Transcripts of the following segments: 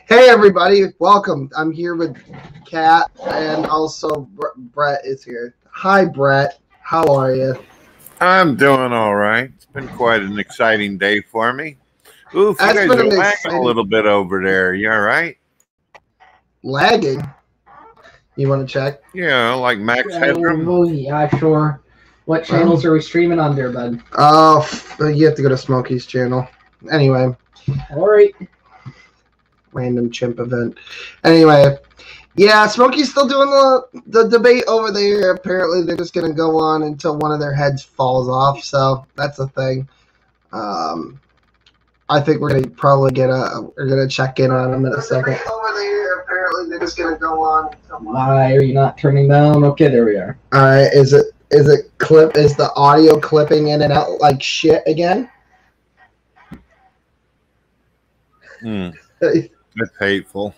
Hey everybody, welcome. I'm here with Kat and also Brett is here. Hi Brett, how are you? I'm doing all right. It's been quite an exciting day for me. Oof, you That's guys been are an lagging a little bit over there. You all right? Lagging? You want to check? Yeah, like max headroom? Oh, yeah, sure. What channels are we streaming on there, bud? Oh, you have to go to Smokey's channel. Anyway. All right. Random chimp event. Anyway, yeah, Smokey's still doing the debate over there. Apparently, they're just gonna go on until one of their heads falls off. So that's a thing. I think we're gonna check in on them in a second. Over there, apparently, they're just gonna go on. Why are you not turning down? Okay, there we are. All right, is the audio clipping in and out like shit again? That's hateful.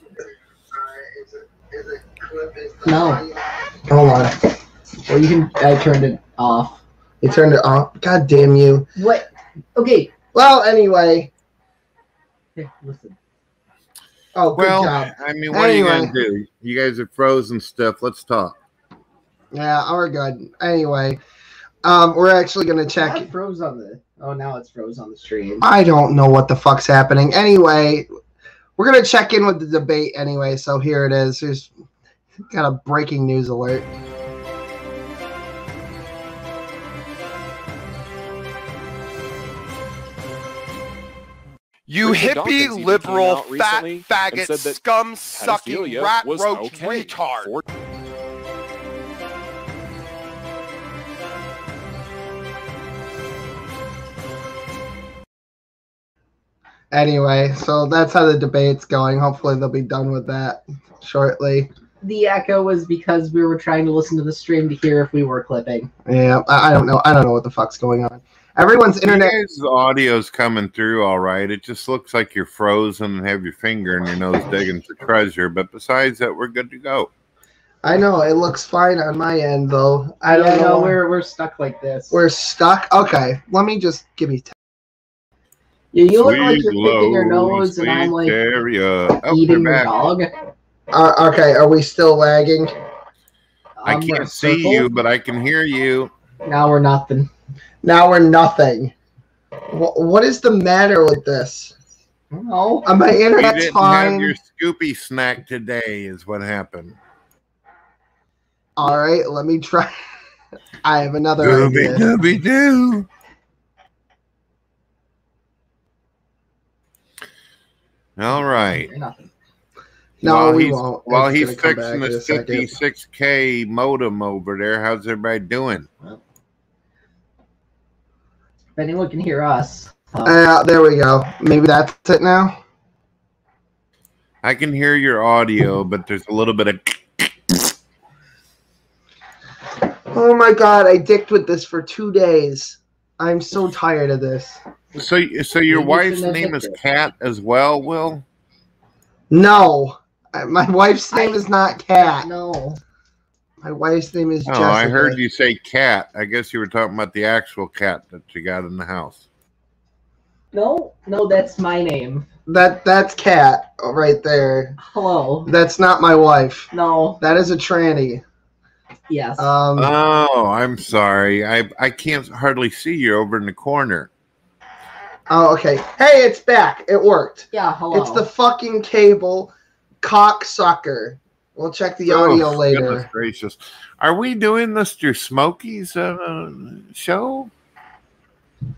No. Hold on. Well, you can. I turned it off. You turned it off. God damn you. What? Okay. Well, anyway. Hey, listen. Oh, good job. I mean, what are you gonna do? You guys are frozen stuff. Let's talk. Yeah, we're good. Anyway, we're actually gonna check. It froze on the. Oh, now it's froze on the stream. I don't know what the fuck's happening. Anyway, we're gonna check in with the debate anyway. So here it is. Here's got a breaking news alert. You hippie, liberal, fat, faggot, scum-sucking, rat-roach retard. Anyway, so that's how the debate's going. Hopefully they'll be done with that shortly. The echo was because we were trying to listen to the stream to hear if we were clipping. Yeah, I don't know. I don't know what the fuck's going on. Everyone's internet. You guys' audio's coming through all right. It just looks like you're frozen and have your finger in your nose digging for treasure. But besides that, we're good to go. I know it looks fine on my end though. I don't know. We're stuck like this. We're stuck. Okay, let me just give me. Yeah, you look like you're picking your nose, and I'm like eating your dog. Okay, are we still lagging? I can't see you, but I can hear you. Now we're nothing. Now we're nothing. What is the matter with this? No. My internet's fine. You didn't have your Scoopy snack today is what happened. All right, let me try. I have another idea. Scooby-Dooby-Doo. All right. No, we won't. While he's fixing the 56K modem over there, how's everybody doing? Well, if anyone can hear us. There we go. Maybe that's it now. I can hear your audio, but there's a little bit of... Oh my god, I dicked with this for 2 days. I'm so tired of this. So your wife's name is Kat as well, Will? No. My wife's name is not Kat. No. My wife's name is Jessica. Oh, I heard you say cat. I guess you were talking about the actual cat that you got in the house. No, that's my name. That's Kat right there. Hello. That's not my wife. No. That is a tranny. Yes. Oh, I'm sorry. I can't hardly see you over in the corner. Oh, okay. Hey, it's back. It worked. Yeah, hello. It's the fucking cable cocksucker. We'll check the audio later. Goodness gracious. Are we doing this through Smokey's show?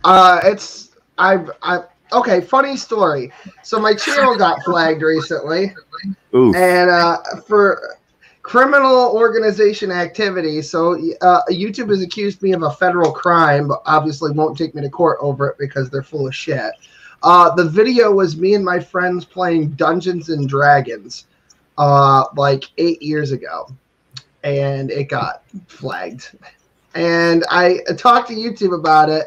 Okay, funny story. So my channel got flagged recently. Oof. And for criminal organization activity. So YouTube has accused me of a federal crime, but obviously won't take me to court over it because they're full of shit. The video was me and my friends playing Dungeons and Dragons like 8 years ago, and it got flagged. And I talked to YouTube about it,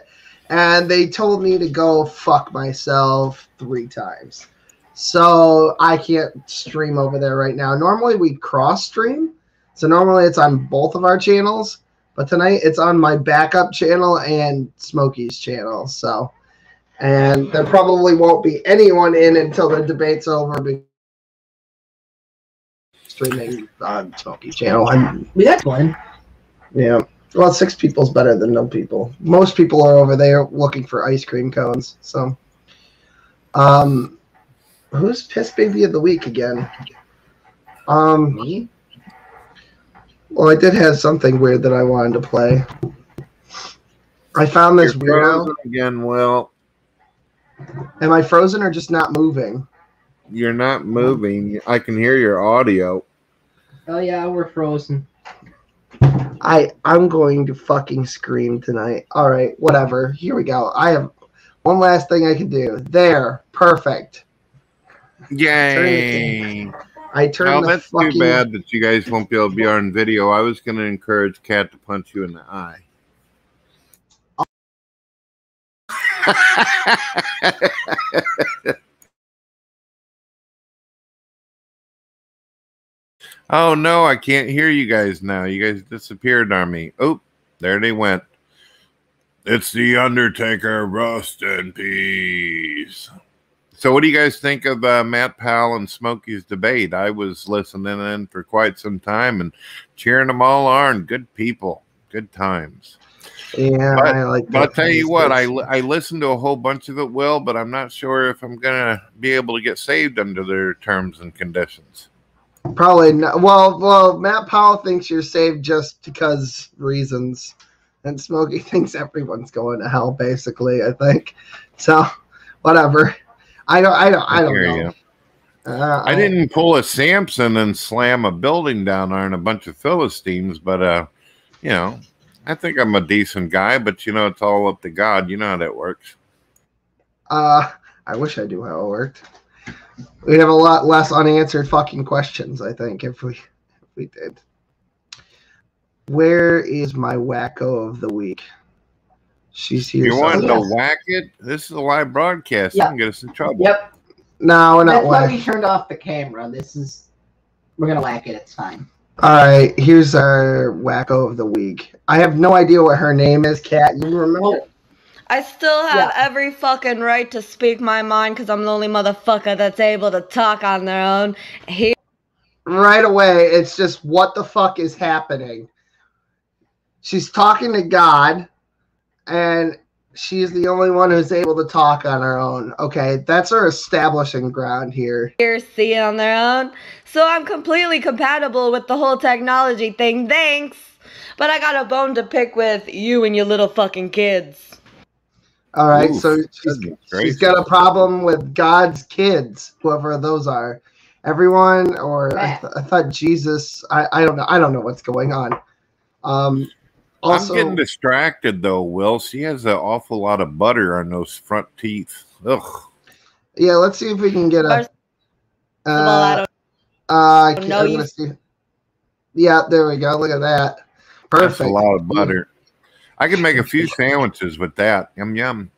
and they told me to go fuck myself 3 times. So I can't stream over there right now. Normally we cross stream. So normally it's on both of our channels. But tonight it's on my backup channel and Smokey's channel. So, and there probably won't be anyone in until the debate's over streaming on Smokey channel. That's fun. Yeah. Well, 6 people's better than no people. Most people are over there looking for ice cream cones. So, who's piss baby of the week again? Me? Well, I did have something weird that I wanted to play. I found this weirdo again. Will, am I frozen or just not moving? You're not moving. I can hear your audio. Oh yeah, we're frozen. I'm going to fucking scream tonight. All right, whatever. Here we go. I have one last thing I can do. There, perfect. Yay! I turned. That's too bad that you guys won't be able to be on video. I was going to encourage Kat to punch you in the eye. Oh no, I can't hear you guys now. You guys disappeared on me. Oh, there they went. It's the Undertaker, rest in peace. So what do you guys think of Mattpowell and Smokey's debate? I was listening in for quite some time and cheering them all on. Good people, good times. Yeah, I like that. But I'll tell you what, I listened to a whole bunch of it, Will, but I'm not sure if I'm going to be able to get saved under their terms and conditions. Probably not. Well, Mattpowell thinks you're saved just because reasons, and Smokey thinks everyone's going to hell. Basically, I think. So, whatever. I don't know. I didn't pull a Samson and slam a building down on a bunch of Philistines, but you know, I think I'm a decent guy. But you know, it's all up to God. You know how that works. I wish I knew how it worked. We'd have a lot less unanswered fucking questions, I think, if we did. Where is my wacko of the week? She's here. You want to whack it? This is a live broadcast. Yep. You can get us in trouble. Yep. No, we're not That's why whacking. we turned off the camera. We're gonna whack it. It's fine. All right, here's our wacko of the week. I have no idea what her name is, Kat. You remember? Well, I still have every fucking right to speak my mind because I'm the only motherfucker that's able to talk on their own. Right away, it's just what the fuck is happening. She's talking to God, and she's the only one who's able to talk on her own. Okay, that's our establishing ground here. See on their own. So I'm completely compatible with the whole technology thing. Thanks. But I got a bone to pick with you and your little fucking kids. All right, Oof, so she's got a problem with God's kids, whoever those are. Everyone, or I thought Jesus. I don't know. I don't know what's going on. Also, I'm getting distracted though, Will. She has an awful lot of butter on those front teeth. Ugh. Yeah, let's see if we can get a. I don't know you. Yeah, there we go. Look at that. Perfect. That's a lot of butter. I can make a few sandwiches with that. Yum yum.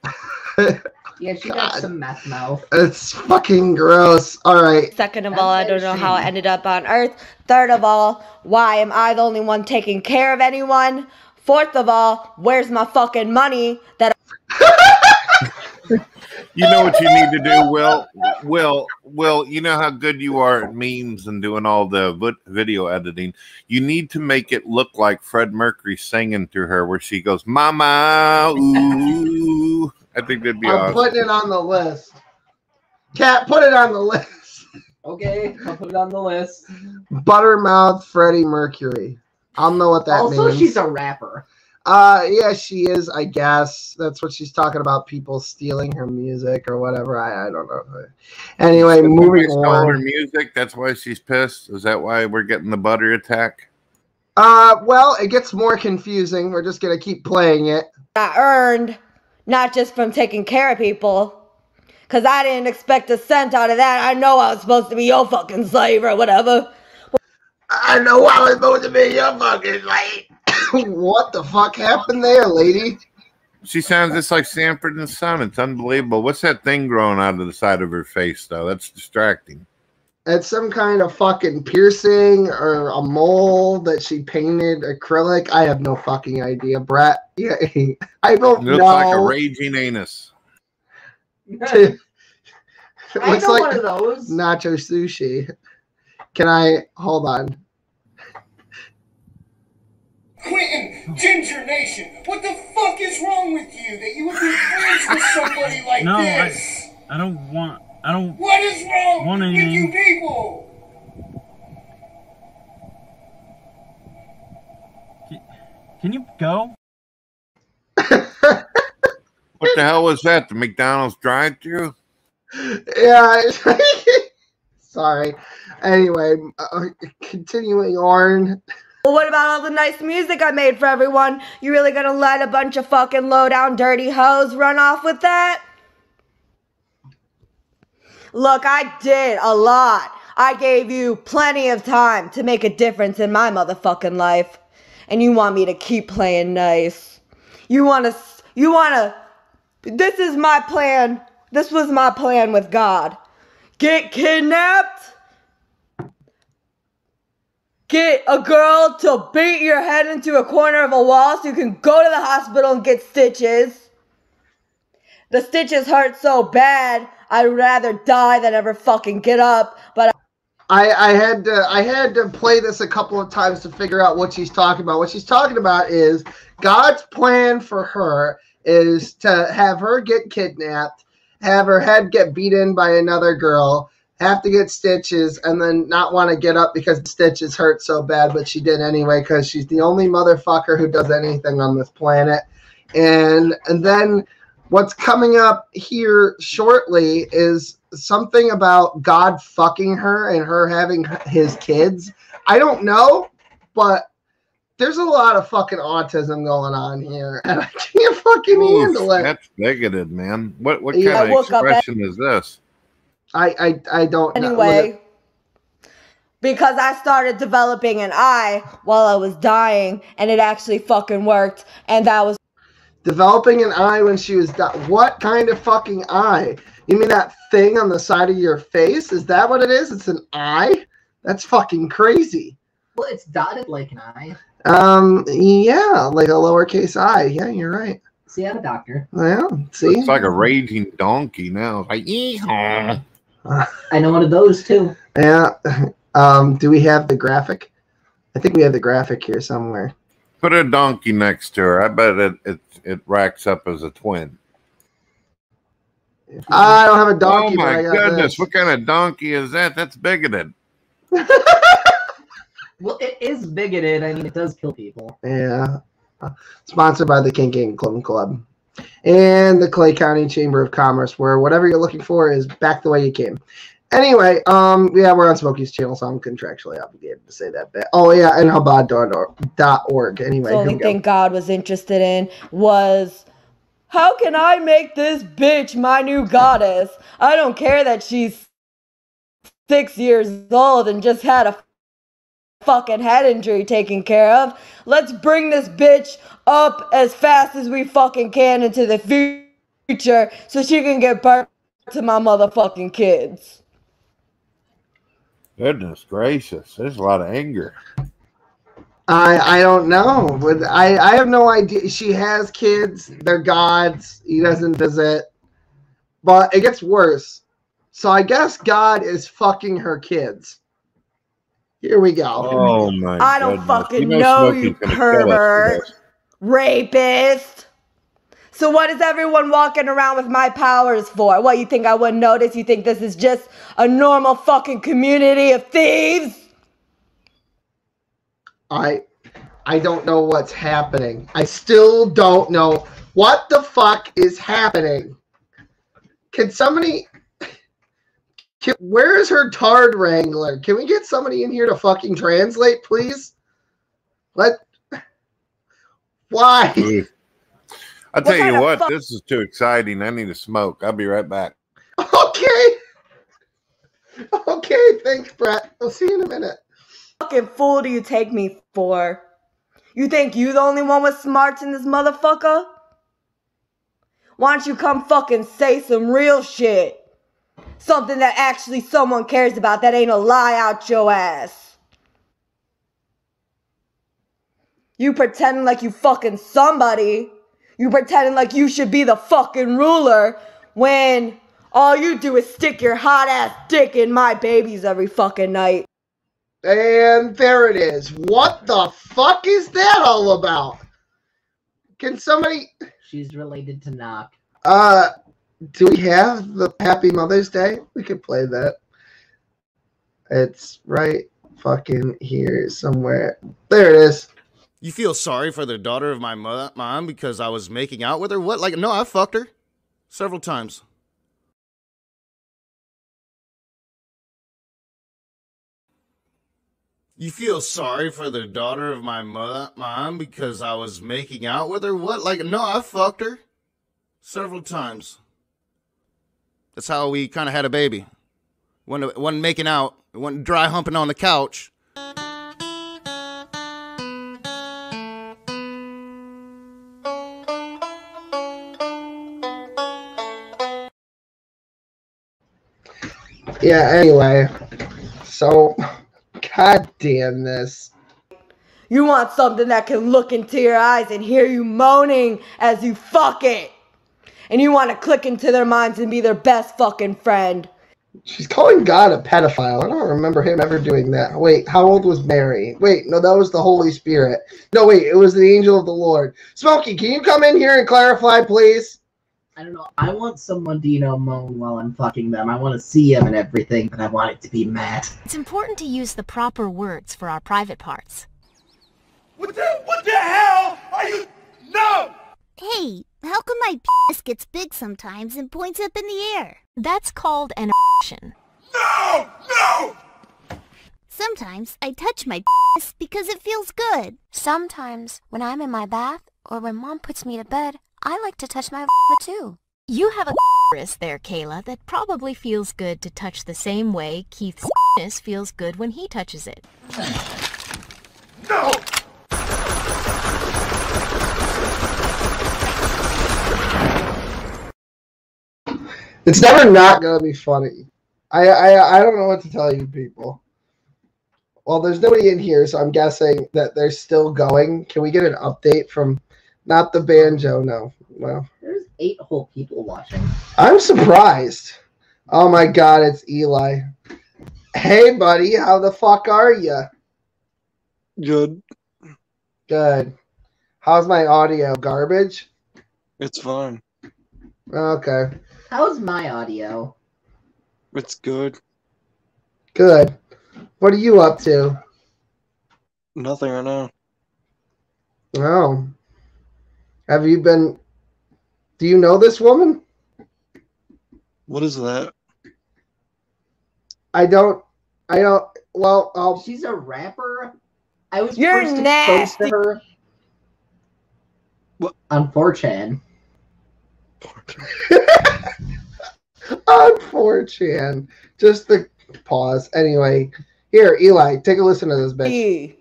Yeah, she got some meth mouth. It's fucking gross. All right. Second of all, I don't know how I ended up on Earth. Third of all, why am I the only one taking care of anyone? Fourth of all, where's my fucking money that You know what you need to do, Will? Will, you know how good you are at memes and doing all the video editing. You need to make it look like Fred Mercury singing to her where she goes, Mama, ooh. I think that'd be awesome. I'm putting it on the list. Kat, put it on the list. Okay, I'll put it on the list. Buttermouth Freddie Mercury. I'll know what that means. Also, she's a rapper. Yeah, she is, I guess. That's what she's talking about, people stealing her music or whatever. I don't know. Anyway, moving on. Her music, that's why she's pissed? Is that why we're getting the butter attack? Well, it gets more confusing. We're just going to keep playing it. I earned, not just from taking care of people. Because I didn't expect a cent out of that. I know I was supposed to be your fucking slave or whatever. I know I was supposed to be your fucking slave. What the fuck happened there, lady? She sounds just like Sanford and Son. It's unbelievable. What's that thing growing out of the side of her face, though? That's distracting. It's some kind of fucking piercing or a mole that she painted acrylic. I have no fucking idea, Brett. Yeah, I don't know. It looks like a raging anus. It looks like one of those. nacho sushi. Can I hold on? Quentin, Ginger Nation, what the fuck is wrong with you that you would be friends with somebody like this? I don't want. I don't. What is wrong want with you people? Can you go? What the hell was that? The McDonald's drive-thru? Yeah. Sorry. Anyway, continuing on. Well, what about all the nice music I made for everyone? You really gonna let a bunch of fucking low-down dirty hoes run off with that? Look, I did a lot. I gave you plenty of time to make a difference in my motherfucking life. And you want me to keep playing nice. You wanna, this is my plan. This was my plan with God. Get kidnapped. Get a girl to beat your head into a corner of a wall so you can go to the hospital and get stitches. The stitches hurt so bad, I'd rather die than ever fucking get up, but I had to play this a couple of times to figure out what she's talking about. What she's talking about is God's plan for her is to have her get kidnapped, have her head get beaten by another girl, have to get stitches, and then not want to get up because the stitches hurt so bad, but she did anyway because she's the only motherfucker who does anything on this planet. And then what's coming up here shortly is something about God fucking her and her having his kids. I don't know, but there's a lot of fucking autism going on here, and I can't fucking handle it. That's bigoted, man. What kind of expression is this? I don't know. Anyway, because I started developing an eye while I was dying, and it actually fucking worked, and that was developing an eye when she was what kind of fucking eye? You mean that thing on the side of your face? Is that what it is? It's an eye? That's fucking crazy. Well, it's dotted like an eye. Yeah, like a lowercase I. Yeah, you're right. See, I'm a doctor. Yeah, see? It's like a raging donkey now. Like, yeehaw. I know one of those, too. Yeah. Do we have the graphic? I think we have the graphic here somewhere. Put a donkey next to her. I bet it racks up as a twin. I don't have a donkey. Oh, my goodness. What kind of donkey is that? That's bigoted. Well, it is bigoted. I mean, it does kill people. Yeah. Sponsored by the Kinc Inc. Club and the Clay County Chamber of Commerce, where whatever you're looking for is back the way you came. Anyway, yeah, we're on Smokey's channel, so I'm contractually obligated to say that bit. Oh, yeah, and Chabad.org. Anyway, the only thing God was interested in was, how can I make this bitch my new goddess? I don't care that she's 6 years old and just had a fucking head injury taken care of. Let's bring this bitch up as fast as we fucking can into the future so she can get birth to my motherfucking kids. Goodness gracious. There's a lot of anger. I don't know. I have no idea. She has kids. They're gods. He doesn't visit. But it gets worse. So I guess God is fucking her kids. Here we go. Oh my I don't fucking know, you pervert. Rapist. So what is everyone walking around with my powers for? What, you think I wouldn't notice? You think this is just a normal fucking community of thieves? I don't know what's happening. I still don't know what the fuck is happening. Can somebody... where is her tard wrangler? Can we get somebody in here to fucking translate, please? Why? I'll tell you what, this is too exciting. I need a smoke. I'll be right back. Okay. Okay, thanks, Brett. I'll see you in a minute. Fucking fool do you take me for? You think you the only one with smarts in this motherfucker? Why don't you come fucking say some real shit? Something that actually someone cares about, that ain't a lie out your ass. You pretending like you fucking somebody. You pretending like you should be the fucking ruler when all you do is stick your hot ass dick in my babies every fucking night. And there it is. What the fuck is that all about? Can somebody... She's related to Knock. Do we have the Happy Mother's Day? We could play that. It's right fucking here somewhere. There it is. You feel sorry for the daughter of my mom because I was making out with her? What? Like, no, I fucked her. Several times. You feel sorry for the daughter of my mom because I was making out with her? What? Like, no, I fucked her. Several times. That's how we kind of had a baby. Wasn't making out. It wasn't dry humping on the couch. Yeah, anyway. So, god damn this. You want something that can look into your eyes and hear you moaning as you fuck it. And you want to click into their minds and be their best fucking friend. She's calling God a pedophile. I don't remember him ever doing that. Wait, how old was Mary? Wait, no, that was the Holy Spirit. No, wait, it was the angel of the Lord. Smokey, can you come in here and clarify, please? I don't know. I want someone to, moan while I'm fucking them. I want to see them and everything, but I want it to be Matt. It's important to use the proper words for our private parts. What the hell are you... No! Hey, how come my penis gets big sometimes and points up in the air? That's called an erection. No! No! Sometimes I touch my penis because it feels good. Sometimes when I'm in my bath or when Mom puts me to bed, I like to touch my too. You have a clitoris there, Kayla, that probably feels good to touch the same way Keith's penis feels good when he touches it. No! It's never not gonna be funny. I don't know what to tell you people. Well, there's nobody in here, so I'm guessing that they're still going. Can we get an update from not the banjo? No. Well, there's 8 whole people watching. I'm surprised. Oh my god, it's Eli. Hey buddy, how the fuck are you? Good. Good. How's my audio? Garbage? It's fine. Okay. How's my audio? It's good. Good. What are you up to? Nothing right now. Oh. Have you been... Do you know this woman? What is that? I don't... Well, she's a rapper. I was You're first nasty. exposed to her what? On 4chan. On 4chan. Just the pause. Anyway, here, Eli, take a listen to this bitch.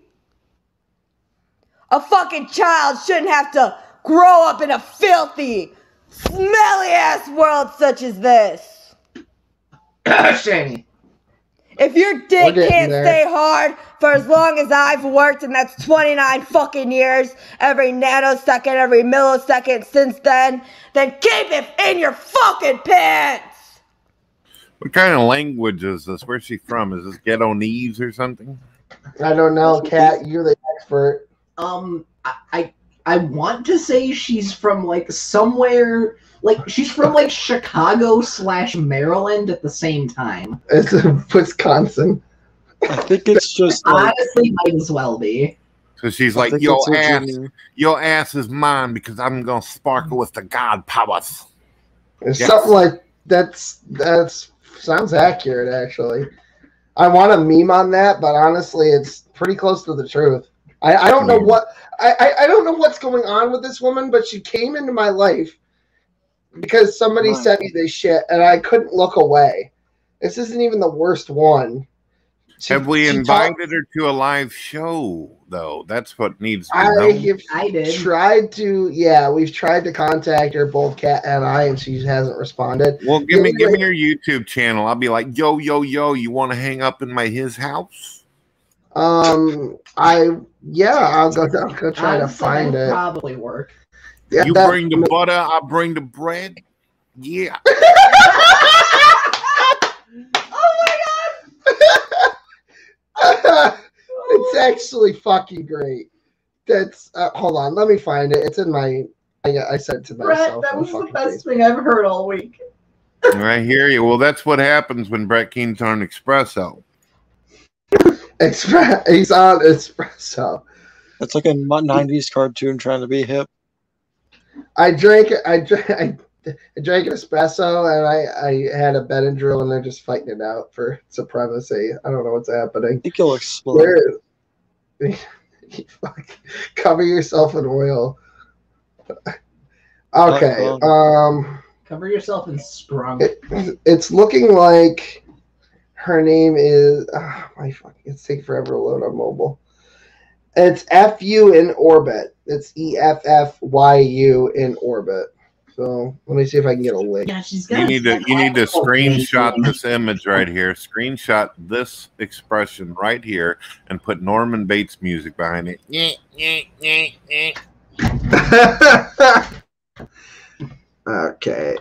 A fucking child shouldn't have to grow up in a filthy, smelly-ass world such as this. Shanny. If your dick can't stay hard for as long as I've worked, and that's 29 fucking years, every nanosecond, every millisecond since then keep it in your fucking pants! What kind of language is this? Where's she from? Is this Ghetto-nese or something? I don't know, Kat. You're the expert. I want to say she's from, somewhere... she's from, Chicago/Maryland at the same time. It's Wisconsin. I think it's just, honestly, might as well be. So she's like, your ass is mine because I'm going to sparkle with the god powers. It's something like... That's sounds accurate, actually. I want a meme on that, but honestly, it's pretty close to the truth. I don't know what... I don't know what's going on with this woman, but she came into my life because somebody sent me this shit, and I couldn't look away. This isn't even the worst one. Have we invited her to a live show, though? That's what needs to be we've tried to contact her, both Kat and I, and she hasn't responded. Well, give me your YouTube channel. I'll be like, yo, you want to hang up in his house? I'll go try to find it. Probably work. Yeah, you bring the butter, I bring the bread. Yeah. Oh my god! It's actually fucking great. That's hold on, let me find it. It's in my. I sent it to myself. Brett, that was the best thing I've heard all week. I hear you. Well, that's what happens when Brett Keen's on espresso. He's on espresso. That's like a 90s cartoon trying to be hip. I drank an espresso and I had a Benadryl and they're just fighting it out for supremacy. I don't know what's happening. I think you'll explode. Cover yourself in oil. Okay. Cover yourself in sprung. It's looking like her name is. It's taking forever to load on mobile. It's FU in orbit. It's EFFYU in orbit. So let me see if I can get a link. Yeah, you need to screenshot this image right here. Screenshot this expression right here and put Norman Bates music behind it. Okay,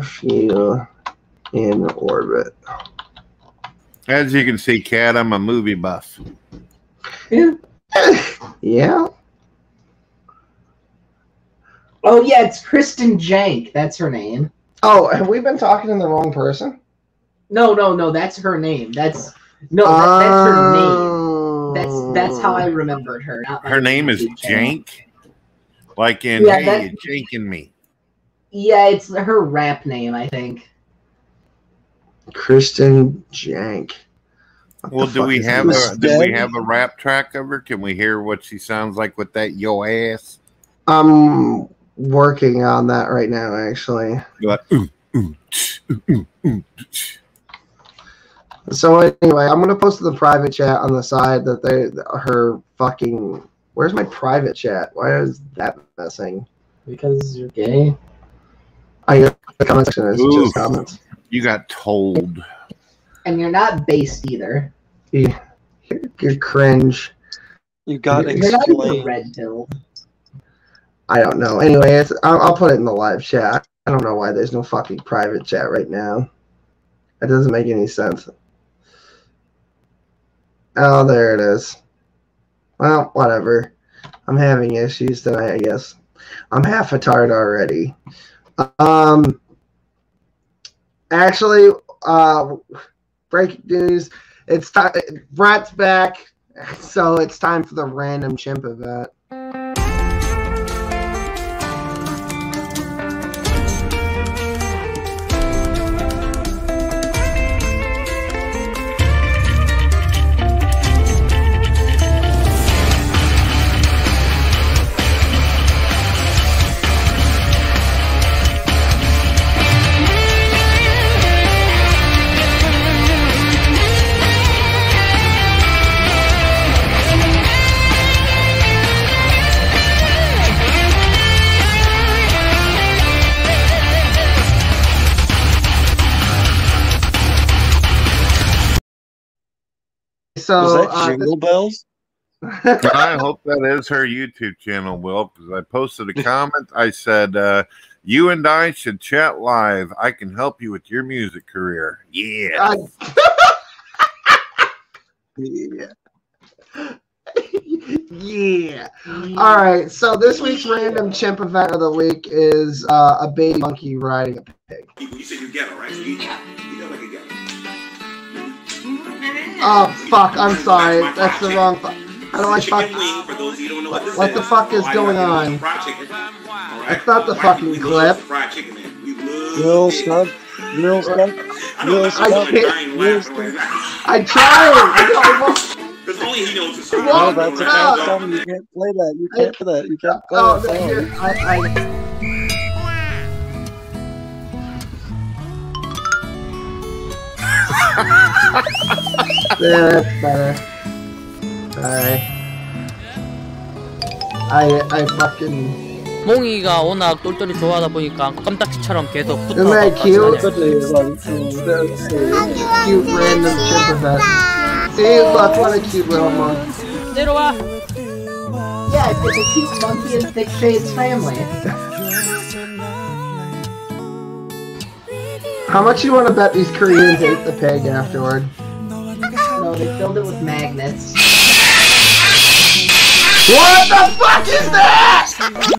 FU in orbit. As you can see, Kat, I'm a movie buff. Yeah. Yeah. Oh yeah, it's Kristen Jank. That's her name. Oh, have we been talking to the wrong person? No, that's her name. That's her name. That's how I remembered her. Not her name is Jank, like in hey, you're janking me. Yeah, it's her rap name, I think. Kristen Jank. Well, do we have a rap track of her? Can we hear what she sounds like with that yo ass? I'm working on that right now, actually. You're like, So anyway, I'm gonna post the private chat on the side that her fucking. Where's my private chat? Why is that missing? Because you're gay. The comment section is just comments. You got told. And you're not based either. You're cringe. You got You're not even red pill. I don't know. Anyway, I'll put it in the live chat. I don't know why there's no fucking private chat right now. That doesn't make any sense. Oh, there it is. Well, whatever. I'm having issues tonight, I guess. I'm half a tard already. Actually, breaking news. It's time. Brett's back, so it's time for the random chimp event. So, was that Jingle Bells? I hope that is her YouTube channel, Will, because I posted a comment. I said, you and I should chat live. I can help you with your music career. Yeah. Yeah. All right. So this week's random chimp event of the week is a baby monkey riding a pig. You said you ghetto, right? You got like a ghetto. Oh fuck! I'm sorry. That's the wrong. How do I fuck? What the fuck is going on? That's not the fucking clip. Real stuff. I tried. Because only he knows the No, that's a bad song. You can't play that. You can't play that. You can't play that song. Here, yeah, that's better. Alright. I fucking. 몽이가 워낙 똘똘이 좋아하다 보니까 껌딱지처럼 계속 붙어. Isn't that cute? Cute random chimp event. See, look, what a cute little monkey. 내려와. Yeah, it's a cute monkey in Thick Shade's family. How much you want to bet these Koreans ate the pig afterward? No, No, they filled it with magnets. What the fuck is that?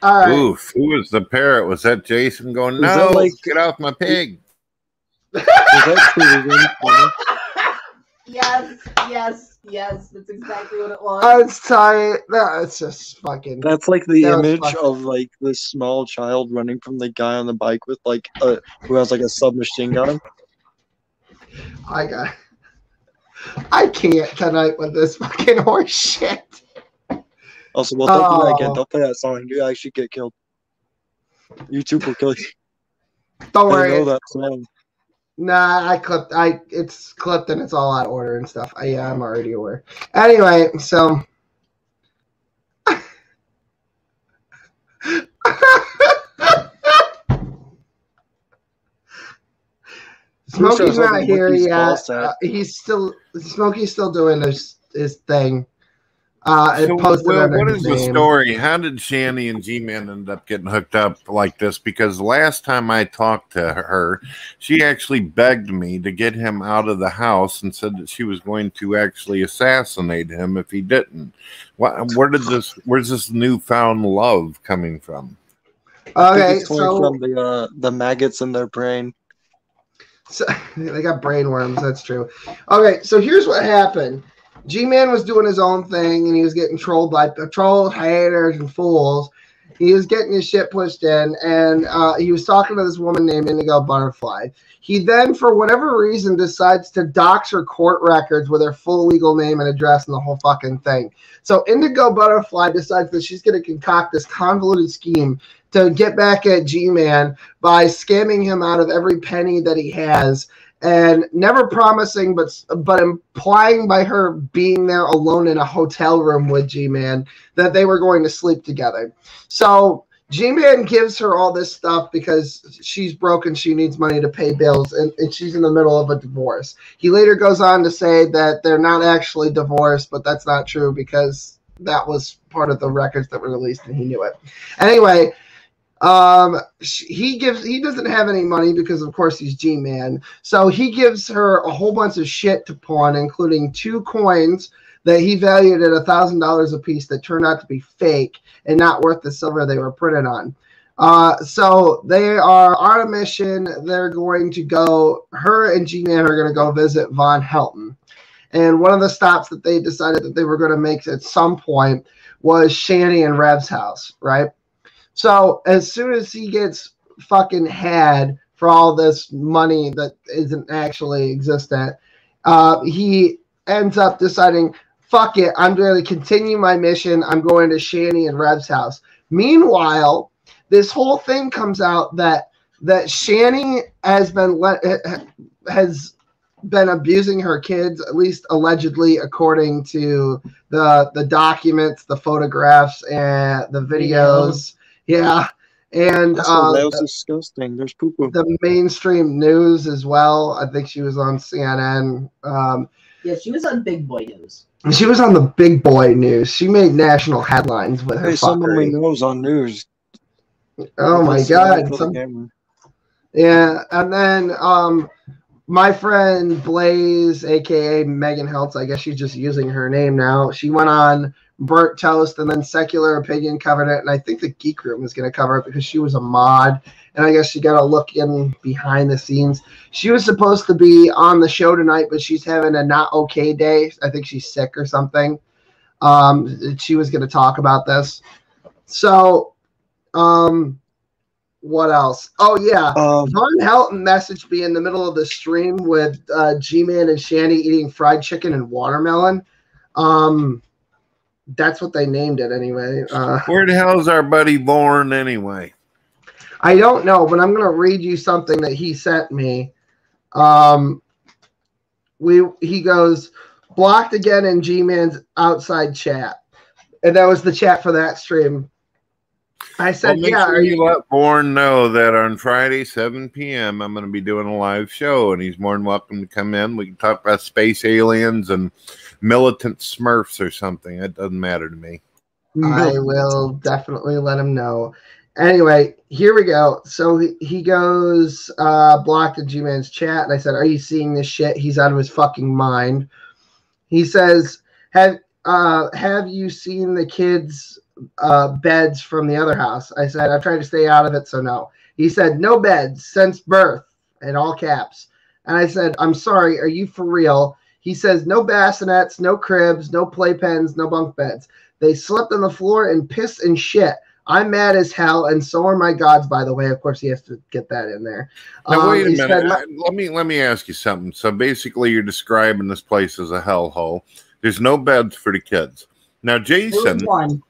All right. Oof, who was the parrot? Was that Jason going, Was no, that like- get off my pig? Was that Peter? Yes, yes, yes. That's exactly what it was. It's tight. No, it's just fucking. That's like the That was image fucking- of like this small child running from the guy on the bike with like who has like a submachine gun. I can't tonight with this fucking horse shit. Also, well, don't do that again. Don't play that song. You actually get killed. YouTube will kill you. Don't I worry. know that song. Nah, it's clipped and it's all out of order and stuff. Yeah, I'm already aware. Anyway, so Smokey's not here yet. Smokey's still doing his thing. So, posted Will, under what his is the name. story? How did Shanny and G-Man end up getting hooked up like this? Because last time I talked to her, she actually begged me to get him out of the house and said that she was going to actually assassinate him if he didn't. Where's this newfound love coming from? I think it's coming from the maggots in their brain. So, they got brain worms. That's true. Okay, so here's what happened. G-Man was doing his own thing, and he was getting trolled by haters and fools. He was getting his shit pushed in, and he was talking to this woman named Indigo Butterfly. He then, for whatever reason, decides to dox her court records with her full legal name and address and the whole fucking thing. So Indigo Butterfly decides that she's going to concoct this convoluted scheme to get back at G-Man by scamming him out of every penny that he has, and never promising, but implying by her being there alone in a hotel room with G-Man that they were going to sleep together. So G-Man gives her all this stuff because she's broken. She needs money to pay bills, and she's in the middle of a divorce. He later goes on to say that they're not actually divorced, but that's not true because that was part of the records that were released, and he knew it. Anyway, he doesn't have any money because of course he's G-Man. So he gives her a whole bunch of shit to pawn, including 2 coins that he valued at $1,000 a piece that turned out to be fake and not worth the silver they were printed on. So they are on a mission. They're going to go, her and G-Man are going to go visit Von Helton. And one of the stops that they decided that they were going to make at some point was Shanny and Rev's house, right? So as soon as he gets fucking had for all this money that isn't actually existent, he ends up deciding, fuck it, I'm going to continue my mission. I'm going to Shanny and Rev's house. Meanwhile, this whole thing comes out that Shanny has been abusing her kids, at least allegedly, according to the documents, the photographs, and the videos. Yeah, and that was disgusting. There's poo-poo. The mainstream news as well. I think she was on CNN. Yeah, she was on Big Boy News. She was on the Big Boy News. She made national headlines with her. Hey, someone we know is on news. Oh my God! Yeah, and then my friend Blaze, aka Megan Heltz, I guess she's just using her name now. She went on Burnt Toast, and then Secular Opinion covered it, and I think the Geek Room is going to cover it because she was a mod, and I guess she got to look in behind the scenes. She was supposed to be on the show tonight, but she's having a not okay day. I think she's sick or something. She was going to talk about this. So, what else? Oh, yeah. Von Helton messaged me in the middle of the stream with G-Man and Shanny eating fried chicken and watermelon. That's what they named it anyway. Where the hell is our buddy Born anyway? I don't know, but I'm going to read you something that he sent me. He goes, blocked again in G-Man's outside chat. And that was the chat for that stream. I said, well, make sure you let Born know that on Friday, 7 p.m., I'm going to be doing a live show, and he's more than welcome to come in. We can talk about space aliens and militant Smurfs or something. It doesn't matter to me. I will definitely let him know. Anyway, here we go. So he goes, blocked in G-Man's chat, and I said, "Are you seeing this shit? He's out of his fucking mind." He says, "Have you seen the kids' beds from the other house?" I said, "I've tried to stay out of it, so no." He said, "No beds since birth," in all caps. And I said, "I'm sorry, are you for real?" He says, "No bassinets, no cribs, no playpens, no bunk beds. They slept on the floor and piss and shit. I'm mad as hell, and so are my gods." By the way, of course, he has to get that in there. Now, wait a minute. Let me ask you something. So basically, you're describing this place as a hellhole. There's no beds for the kids. Now, Jason, the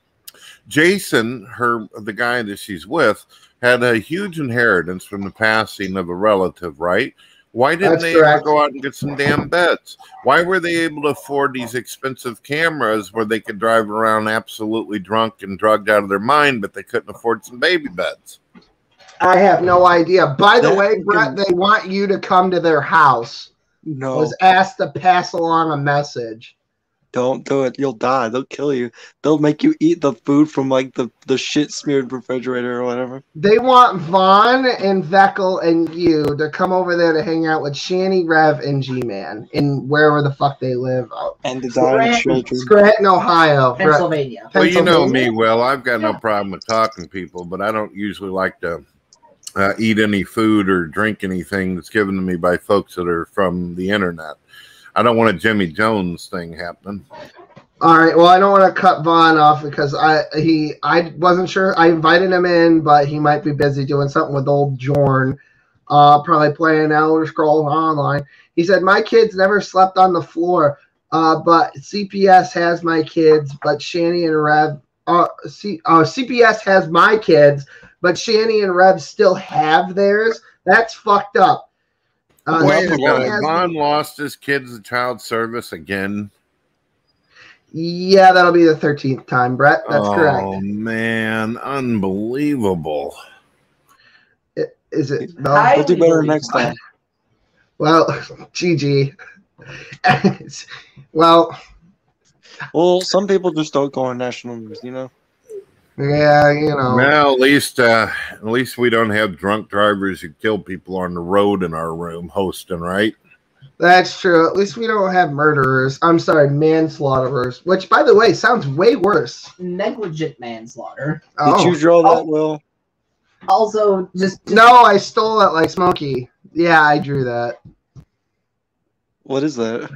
guy that she's with, had a huge inheritance from the passing of a relative, right? Why didn't they ever go out and get some damn beds? Why were they able to afford these expensive cameras where they could drive around absolutely drunk and drugged out of their mind, but they couldn't afford some baby beds? I have no idea. By the way, Brett, they want you to come to their house. No. Was asked to pass along a message. Don't do it. You'll die. They'll kill you. They'll make you eat the food from like the shit smeared refrigerator or whatever. They want Vaughn and Veckel and you to come over there to hang out with Shanny, Rev, and G-Man in wherever the fuck they live. And the dying children. Scranton, Ohio. Pennsylvania. Well, you know me well. I've got no problem with talking to people, but I don't usually like to eat any food or drink anything that's given to me by folks that are from the internet. I don't want a Jimmy Jones thing happening. All right. Well, I don't want to cut Vaughn off because I wasn't sure. I invited him in, but he might be busy doing something with old Jorn, probably playing Elder Scrolls Online. He said, "My kids never slept on the floor, but CPS has my kids, but Shanny and Rev. CPS has my kids, but Shanny and Rev still have theirs. That's fucked up." Wait a minute. Vaughn lost his kids to child service again? Yeah, that'll be the 13th time, Brett. That's correct. Oh, man. Unbelievable. Is it? We'll do better next time. Well, GG. Well, some people just don't go on national news, you know? Yeah, you know. Well, at least we don't have drunk drivers who kill people on the road in our room hosting, right? That's true. At least we don't have murderers. I'm sorry, manslaughterers, which, by the way, sounds way worse. Negligent manslaughter. Oh. Did you draw that, Will? Also, just no, I stole it like Smokey. Yeah, I drew that. What is that?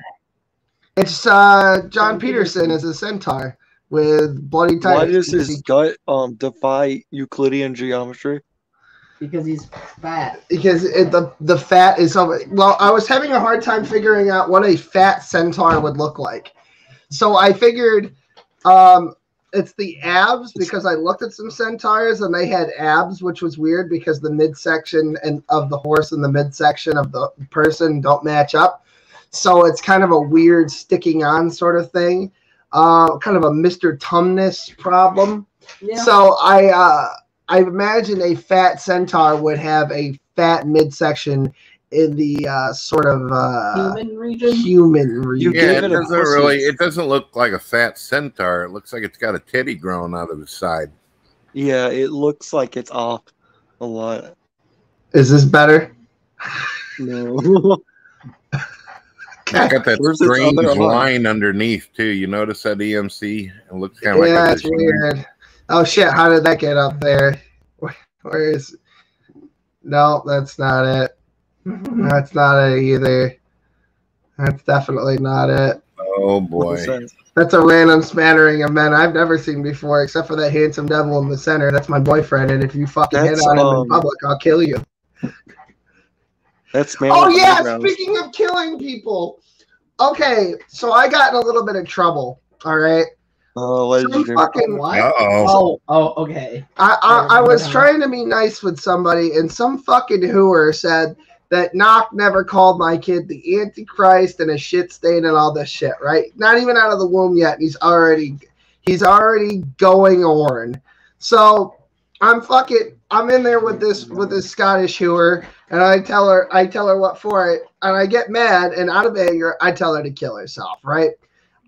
It's John Peterson as a centaur with bloody tigers. Why does his gut defy Euclidean geometry? Because he's fat. Because the fat is over. Well, I was having a hard time figuring out what a fat centaur would look like. So I figured it's the abs, because I looked at some centaurs and they had abs, which was weird because the midsection of the horse and the midsection of the person don't match up. So it's kind of a weird sticking on sort of thing. Kind of a Mr. Tumnus problem. Yeah. So I imagine a fat centaur would have a fat midsection in the sort of human region. Yeah, it doesn't look like a fat centaur. It looks like it's got a titty growing out of the side. Yeah, it looks like it's off a lot. Is this better? No. It's got that strange line underneath too. You notice that EMC? It looks kind of like it's weird. Oh shit! How did that get up there? Where is? No, that's not it. That's not it either. That's definitely not it. Oh boy! That's a random smattering of men I've never seen before, except for that handsome devil in the center. That's my boyfriend, and if you fucking hit on him in public, I'll kill you. That's oh yeah, speaking of killing people. Okay, so I got in a little bit of trouble. All right. Oh, what did you do? Okay. I was trying to be nice with somebody, and some fucking hooer said that Knock never called my kid the Antichrist and a shit stain and all this shit, right? Not even out of the womb yet, and he's already going on. So I'm in there with this Scottish hooer, and I tell her what for it, and I get mad, and out of anger, I tell her to kill herself, right?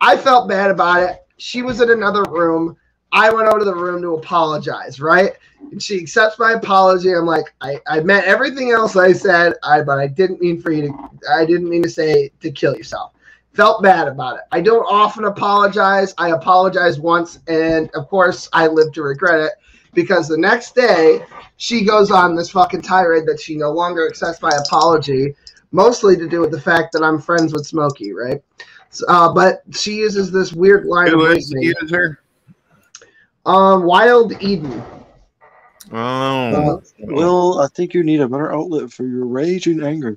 I felt bad about it. She was in another room. I went over to the room to apologize, right? And she accepts my apology. I'm like, I meant everything else I said, but I didn't mean to say to kill yourself. Felt bad about it. I don't often apologize. I apologized once, and of course, I live to regret it because the next day she goes on this fucking tirade that she no longer accepts my apology, mostly to do with the fact that I'm friends with Smokey, right? So, but she uses this weird line of reasoning. Who is her? Wild Eden. Oh. Will, I think you need a better outlet for your rage and anger.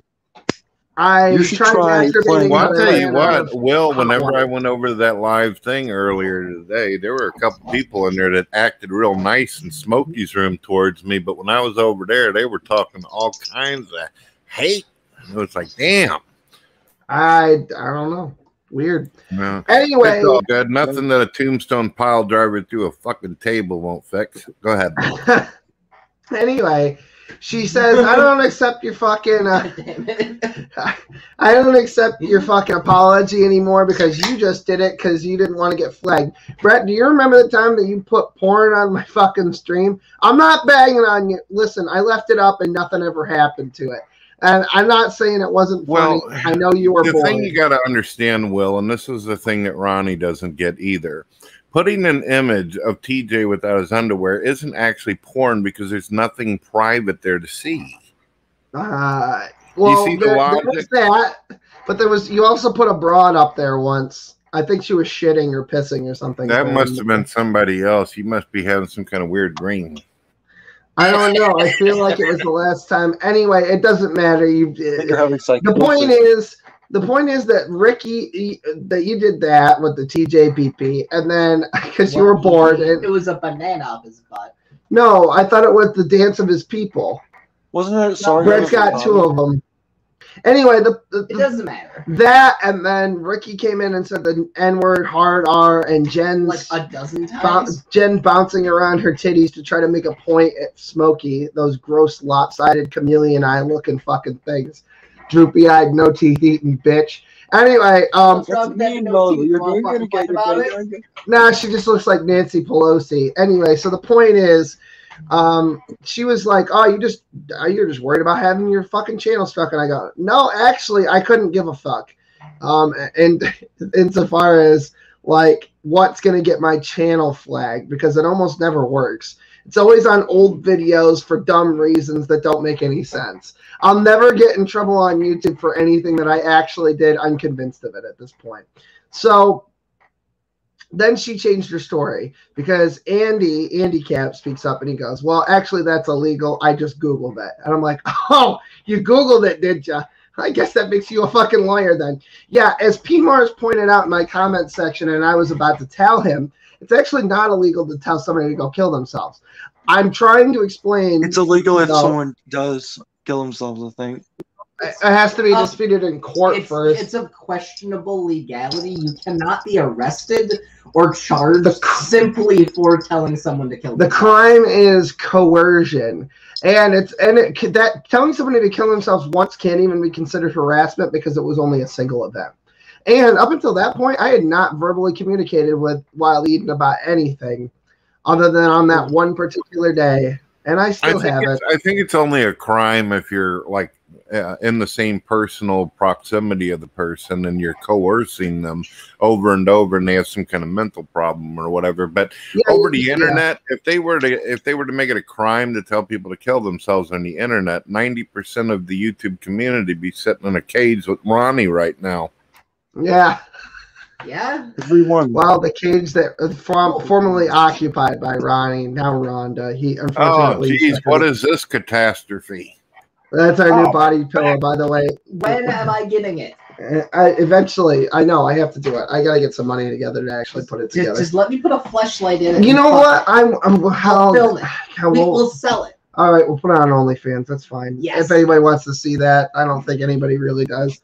You should try playing. Well, I'll tell you what, Will, whenever I went over to that live thing earlier today, there were a couple people in there that acted real nice in Smokey's room towards me, but when I was over there, they were talking all kinds of hate. It was like, damn. I don't know. Weird. No. Anyway. It's all good. Nothing that a tombstone pile driver through a fucking table won't fix. Go ahead. Anyway, she says, I don't accept your fucking I don't accept your fucking apology anymore because you just did it because you didn't want to get flagged. Brett, do you remember the time that you put porn on my fucking stream? I'm not bagging on you. Listen, I left it up and nothing ever happened to it. And I'm not saying it wasn't funny. Well, I know you were the bored. thing you got to understand, Will, and this is the thing that Ronnie doesn't get either. Putting an image of TJ without his underwear isn't actually porn because there's nothing private there to see. Well, you see there was that, but you also put a broad up there once. I think she was shitting or pissing or something. That must have been somebody else. You must be having some kind of weird dream. I don't know. I feel like it was the last time. Anyway, it doesn't matter. The point is that Ricky, that you did that with the TJPP, and then because you were bored, it was a banana up his butt. No, I thought it was the dance of his people. Wasn't it? Sorry, Brett's got two of them. Anyway, it doesn't matter. That, and then Ricky came in and said the N-word, hard R, and Jen's like a dozen times. Jen bouncing around her titties to try to make a point at Smokey, those gross lopsided chameleon eye looking fucking things. Droopy eyed, no teeth eating bitch. Anyway, nah, she just looks like Nancy Pelosi. Anyway, so the point is, she was like, "Oh, you're just worried about having your fucking channel struck," and I go, "No, actually, I couldn't give a fuck." And insofar as like what's gonna get my channel flagged, because it almost never works. It's always on old videos for dumb reasons that don't make any sense. I'll never get in trouble on YouTube for anything that I actually did. I'm convinced of it at this point. So then she changed her story because Andy Cap speaks up and he goes, "Well, actually, that's illegal. I just Googled it." And I'm like, "Oh, you Googled it, did you? I guess that makes you a fucking lawyer then." Yeah, as P. Mars pointed out in my comment section, and I was about to tell him, it's actually not illegal to tell somebody to go kill themselves. I'm trying to explain. It's illegal if someone does kill themselves, I think. It has to be disputed in court first. It's of questionable legality. You cannot be arrested or charged simply for telling someone to kill themselves. The crime is coercion. And telling somebody to kill themselves once can't even be considered harassment because it was only a single event. And up until that point, I had not verbally communicated with Wild Eden about anything other than on that one particular day. And I still haven't. I think it's only a crime if you're like in the same personal proximity of the person and you're coercing them over and over and they have some kind of mental problem or whatever. But over the internet, if they were to make it a crime to tell people to kill themselves on the internet, 90% of the YouTube community be sitting in a cage with Ronnie right now. Yeah. Yeah. Everyone. Well, the cage that was formerly occupied by Ronnie, now Rhonda. He unfortunately. Oh, geez, what is this catastrophe? That's our new body pillow, by the way. When am I getting it? Eventually, I know I have to do it. I gotta get some money together to actually put it together. Just let me put a fleshlight in it. You know what? We'll sell it. All right, we'll put it on OnlyFans. That's fine. Yes. If anybody wants to see that, I don't think anybody really does.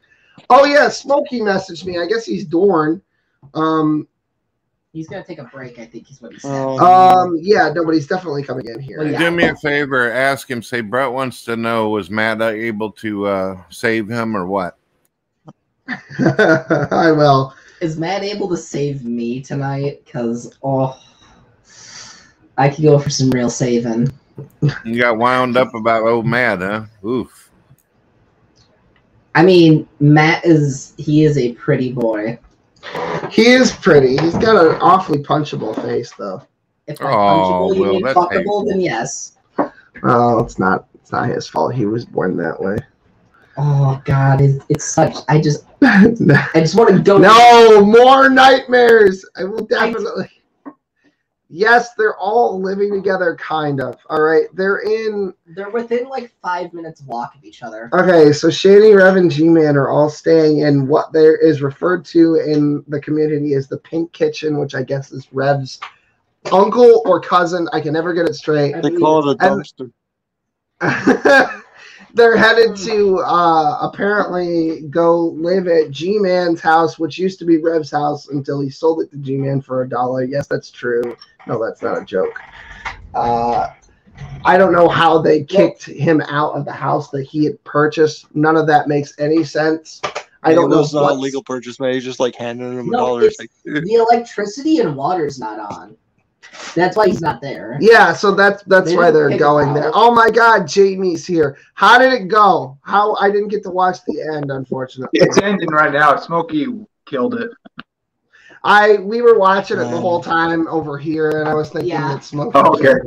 Oh yeah, Smokey messaged me. I guess he's Dorn. He's gonna take a break, I think is what he said. Yeah, no, but he's definitely coming in here. Well, do me a favor, ask him, say Brett wants to know, was Matt able to save him or what? I will. Is Matt able to save me tonight? Because I could go for some real saving. You got wound up about old Matt, huh? Oof. I mean, Matt is a pretty boy. He is pretty. He's got an awfully punchable face, though. If by punchable you mean fuckable, then yes. Oh, it's not his fault. He was born that way. Oh God, it's such. I just want to go. No more nightmares. I will definitely. Yes, they're all living together, kind of. All right, they're within like 5 minutes walk of each other. Okay, so Shanny, Rev, and G-Man are all staying in what there is referred to in the community as the Pink Kitchen, which I guess is Rev's uncle or cousin. I can never get it straight. They call it a dumpster. They're headed to apparently go live at G-Man's house, which used to be Rev's house until he sold it to G-Man for $1. Yes, that's true. No, that's not a joke. I don't know how they kicked him out of the house that he had purchased. None of that makes any sense. I don't know. It's not a legal purchase, man. He's just like handing him $1. The electricity and water's not on. That's why he's not there. Yeah, so that's why they're going there. Oh my God, Jamie's here. How did it go? I didn't get to watch the end, unfortunately. It's ending right now. Smokey killed it. We were watching it the whole time over here, and I was thinking that Smokey killed it.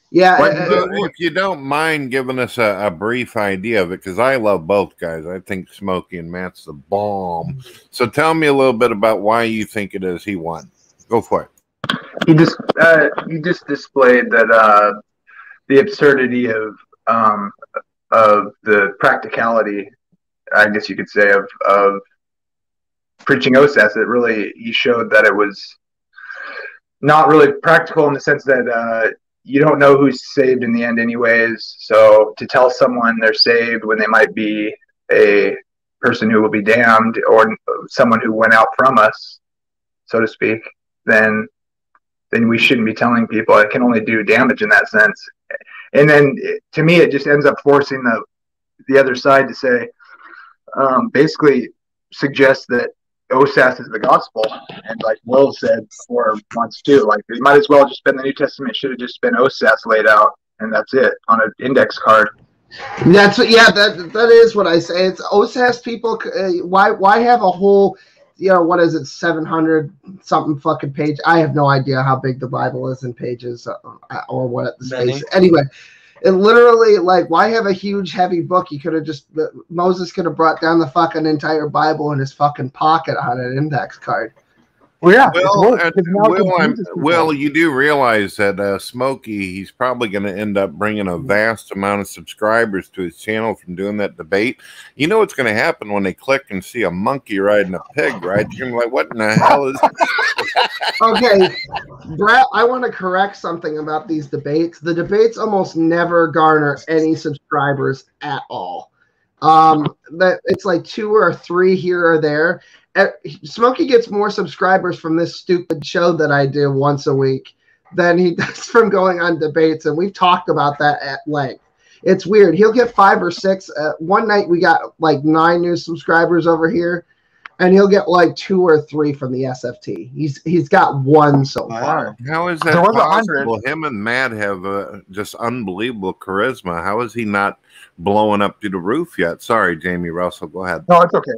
Yeah. If you don't mind giving us a brief idea of it, because I love both guys. I think Smokey and Matt's the bomb. So tell me a little bit about why you think it is he won. Go for it. He just displayed that the absurdity of the practicality, I guess you could say, of preaching OSAS. It really, he showed that it was not really practical in the sense that you don't know who's saved in the end anyways. So to tell someone they're saved when they might be a person who will be damned or someone who went out from us, so to speak, then we shouldn't be telling people. It can only do damage in that sense. And then to me, it just ends up forcing the other side to say, basically suggest that OSAS is the gospel. And like Will said for months too, like they might as well just been the New Testament. Should have just been OSAS laid out, and that's it on an index card. That is what I say. It's OSAS people. Why have a whole, what is it, 700 something fucking page? I have no idea how big the Bible is in pages or what the space. Anyway, it literally, like, why have a huge heavy book? You could have Moses could have brought down the fucking entire Bible in his fucking pocket on an index card. Well, yeah. Well, you do realize that Smokey, he's probably going to end up bringing a vast amount of subscribers to his channel from doing that debate. You know what's going to happen when they click and see a monkey riding a pig, right? You're going to be like, what in the hell is Okay, Brett, I want to correct something about these debates. The debates almost never garner any subscribers at all. That it's like 2 or 3 here or there. Smokey gets more subscribers from this stupid show that I do once a week than he does from going on debates, and we've talked about that at length. It's weird. He'll get 5 or 6. One night we got like 9 new subscribers over here, and he'll get like 2 or 3 from the SFT. He's got 1 so far. How is that possible? Him and Matt have just unbelievable charisma. How is he not blowing up to the roof yet? Sorry, Jamie Russell. Go ahead. No, it's okay.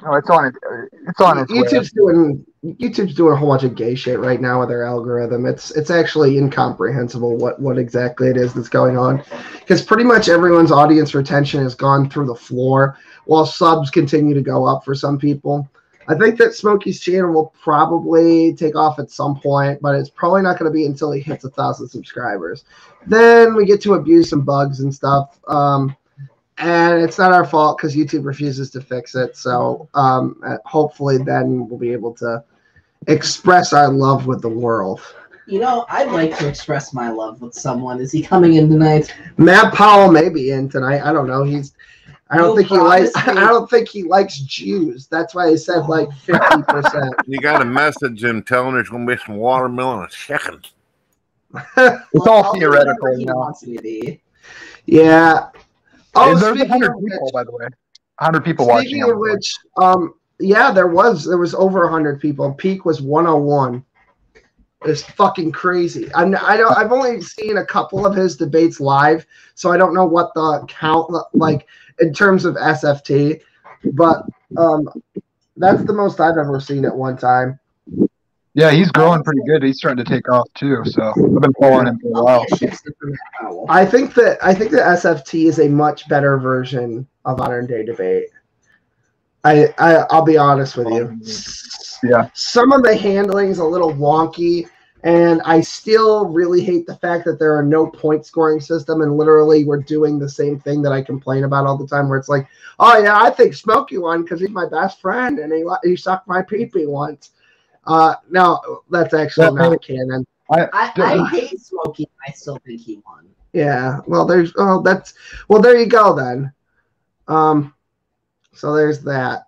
No, it's on its YouTube's doing a whole bunch of gay shit right now with their algorithm. It's actually incomprehensible what exactly it is that's going on, because pretty much everyone's audience retention has gone through the floor, while subs continue to go up for some people. I think that Smokey's channel will probably take off at some point, but it's probably not going to be until he hits 1,000 subscribers. Then we get to abuse and bugs and stuff. And it's not our fault because YouTube refuses to fix it. So hopefully then we'll be able to express our love with the world. I'd like to express my love with someone. Is he coming in tonight? Mattpowell may be in tonight. I don't know. I don't think he likes Jews. That's why he said like 50%. You got a message him telling there's going to be some watermelon in a second. It's all theoretical, Yeah. Oh, there's 100 people, by the way. 100 people watching. Speaking of which, yeah, there was over 100 people. Peak was 101. is fucking crazy. I've only seen a couple of his debates live, so I don't know what the count like in terms of SFT, but that's the most I've ever seen at one time. Yeah, he's growing pretty good. He's starting to take off too. So I've been following him for a while. I think that SFT is a much better version of modern day debate. I'll be honest with you. Yeah. Some of the handling's a little wonky, and I still really hate the fact that there are no point scoring system, and literally we're doing the same thing that I complain about all the time, where it's like, oh yeah, I think Smokey won because he's my best friend and he sucked my pee-pee once. No, that's actually not canon. I hate Smokey. I still think he won. Yeah. Well, there you go then. So there's that.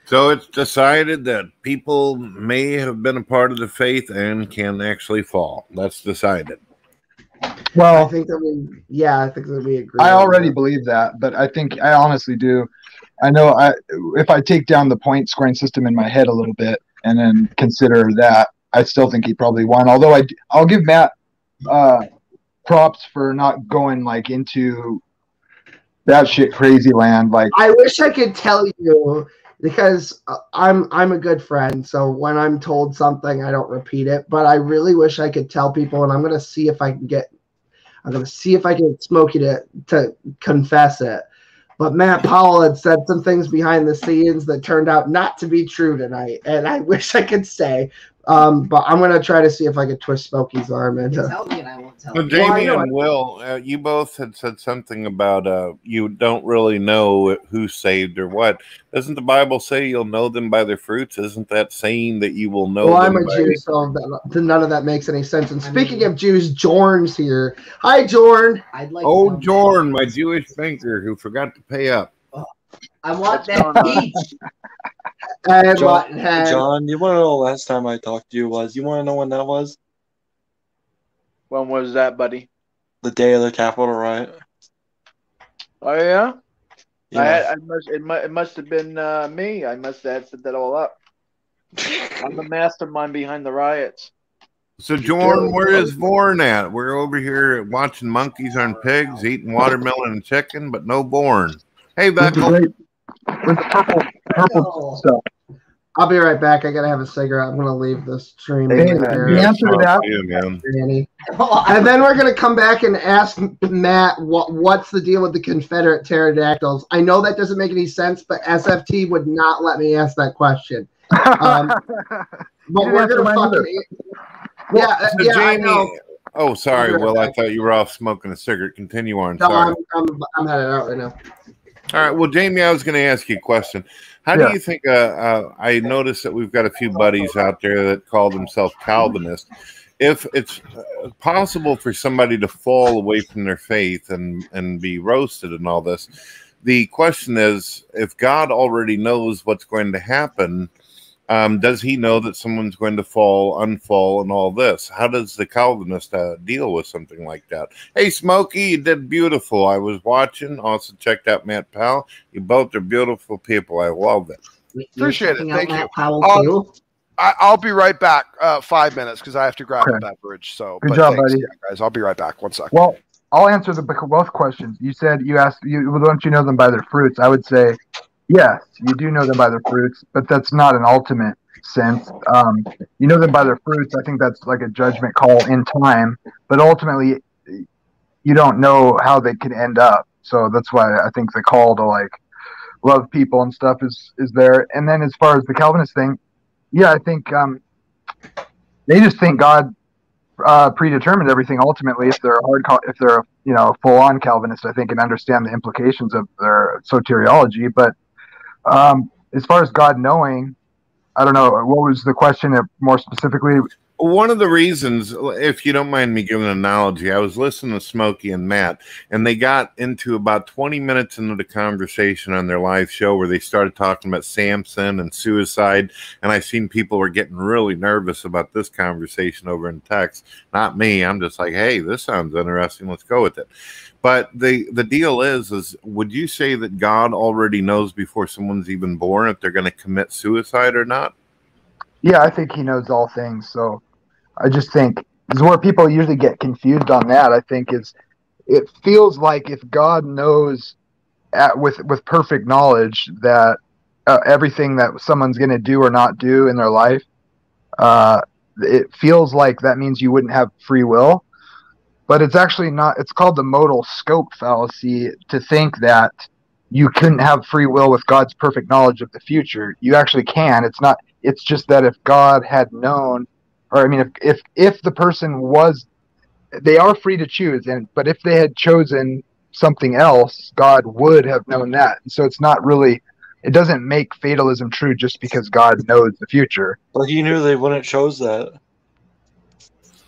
So it's decided that people may have been a part of the faith and can actually fall. That's decided. Well, I think that we agree. I already believe that, but I honestly do. I know if I take down the point scoring system in my head a little bit and then consider that, I still think he probably won. Although I'll give Matt props for not going like into that shit crazy land. Like, I wish I could tell you, because I'm a good friend, so when I'm told something, I don't repeat it. But I really wish I could tell people, and I'm gonna see if I can get Smokey to confess it. But Mattpowell had said some things behind the scenes that turned out not to be true tonight, and I wish I could say. But I'm gonna try to see if I could twist Smokey's arm into. Tell me and I won't tell So you. Jamie and Will, you both had said something about you don't really know who's saved or what. Doesn't the Bible say you'll know them by their fruits? Isn't that saying that you will know? Well, them I'm a Jew, so none of that makes any sense. And speaking of Jews, Jorn's here. Hi, Jorn. I'd like Jorn, my Jewish banker who forgot to pay up. I want that peach. John, you want to know the last time I talked to you was? You want to know when that was? When was that, buddy? The day of the Capitol riot. Oh yeah. Yeah. It must have been me. I must have set that all up. I'm the mastermind behind the riots. So, Jorn, where is Born at? We're over here watching monkeys on pigs, eating watermelon and chicken, but no Born. Hey, Beckel. With the purple stuff. I'll be right back. I gotta have a cigarette. I'm gonna leave this stream. Hey, the answer to that. And then we're gonna come back and ask Matt what's the deal with the Confederate pterodactyls. I know that doesn't make any sense, but SFT would not let me ask that question. But we're gonna fucking So yeah. I Jamie, know. oh, sorry, Will. I thought you were off smoking a cigarette. Continue on. No, Sorry. I'm headed out right now. All right. Well, Jamie, I was going to ask you a question. How do you think? I noticed that we've got a few buddies out there that call themselves Calvinists. If it's possible for somebody to fall away from their faith and be roasted and all this, the question is, if God already knows what's going to happen, does he know that someone's going to unfall, and all this? How does the Calvinist deal with something like that? Hey, Smokey, you did beautiful. I was watching. Also checked out Mattpowell. You both are beautiful people. I love it. Appreciate it. Thank you. I'll be right back. 5 minutes because I have to grab a beverage. So good job, thanks, buddy. yeah, guys. I'll be right back. 1 second. Well, I'll answer both questions. You asked, don't you know them by their fruits? I would say, yes, you do know them by their fruits, but that's not an ultimate sense. You know them by their fruits. I think that's like a judgment call in time, but ultimately, you don't know how they could end up. So that's why I think the call to like love people and stuff is there. And then as far as the Calvinist thing, yeah, I think they just think God predetermined everything. Ultimately, if they're a full-on Calvinist, I think, and understand the implications of their soteriology, but. As far as God knowing, I don't know. What was the question more specifically? One of the reasons, if you don't mind me giving an analogy, I was listening to Smokey and Matt, and they got into about 20 minutes into the conversation on their live show where they started talking about Samson and suicide, and I seen people were getting really nervous about this conversation over in text. Not me. I'm just like, hey, this sounds interesting. Let's go with it. But the deal is would you say that God already knows before someone's even born if they're going to commit suicide or not? Yeah, I think he knows all things. So I just think is where people usually get confused on that. I think is it feels like if God knows with perfect knowledge that everything that someone's going to do or not do in their life, it feels like that means you wouldn't have free will. But it's actually not. It's called the modal scope fallacy to think that you couldn't have free will with God's perfect knowledge of the future. You actually can. It's not. It's just that if God had known, or I mean, if the person was, they are free to choose. But if they had chosen something else, God would have known that. And so it's not really. It doesn't make fatalism true just because God knows the future. But he knew they wouldn't chose that.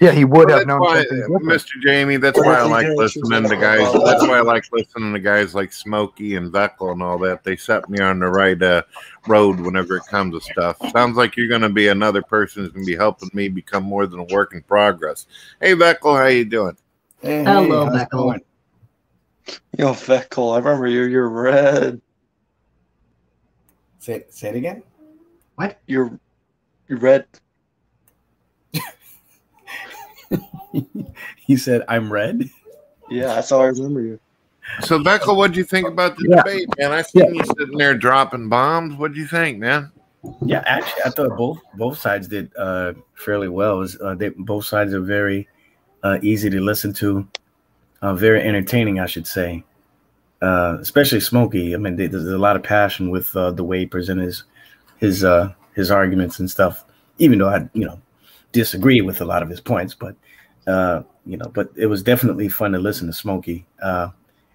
Yeah, he would have known why, something different. Mr. Jamie, that's why I like listening to guys. That's why I like listening to guys like Smokey and Veckel and all that. They set me on the right road whenever it comes to stuff. Sounds like you're going to be another person who's going to be helping me become more than a work in progress. Hey, Veckel, how you doing? Hey, hello, Veckel. Yo, Veckel, I remember you. You're red. Say it again. What? You're red. He said, "I'm red." Yeah, that's how I remember you. So, Veckel, what'd you think about the debate, man? I seen you sitting there dropping bombs. What'd you think, man? Yeah, actually, I thought both sides did fairly well. Both sides are very easy to listen to, very entertaining, I should say. Especially Smokey. I mean, there's a lot of passion with the way he presented his arguments and stuff. Even though I, disagree with a lot of his points, but but it was definitely fun to listen to Smokey.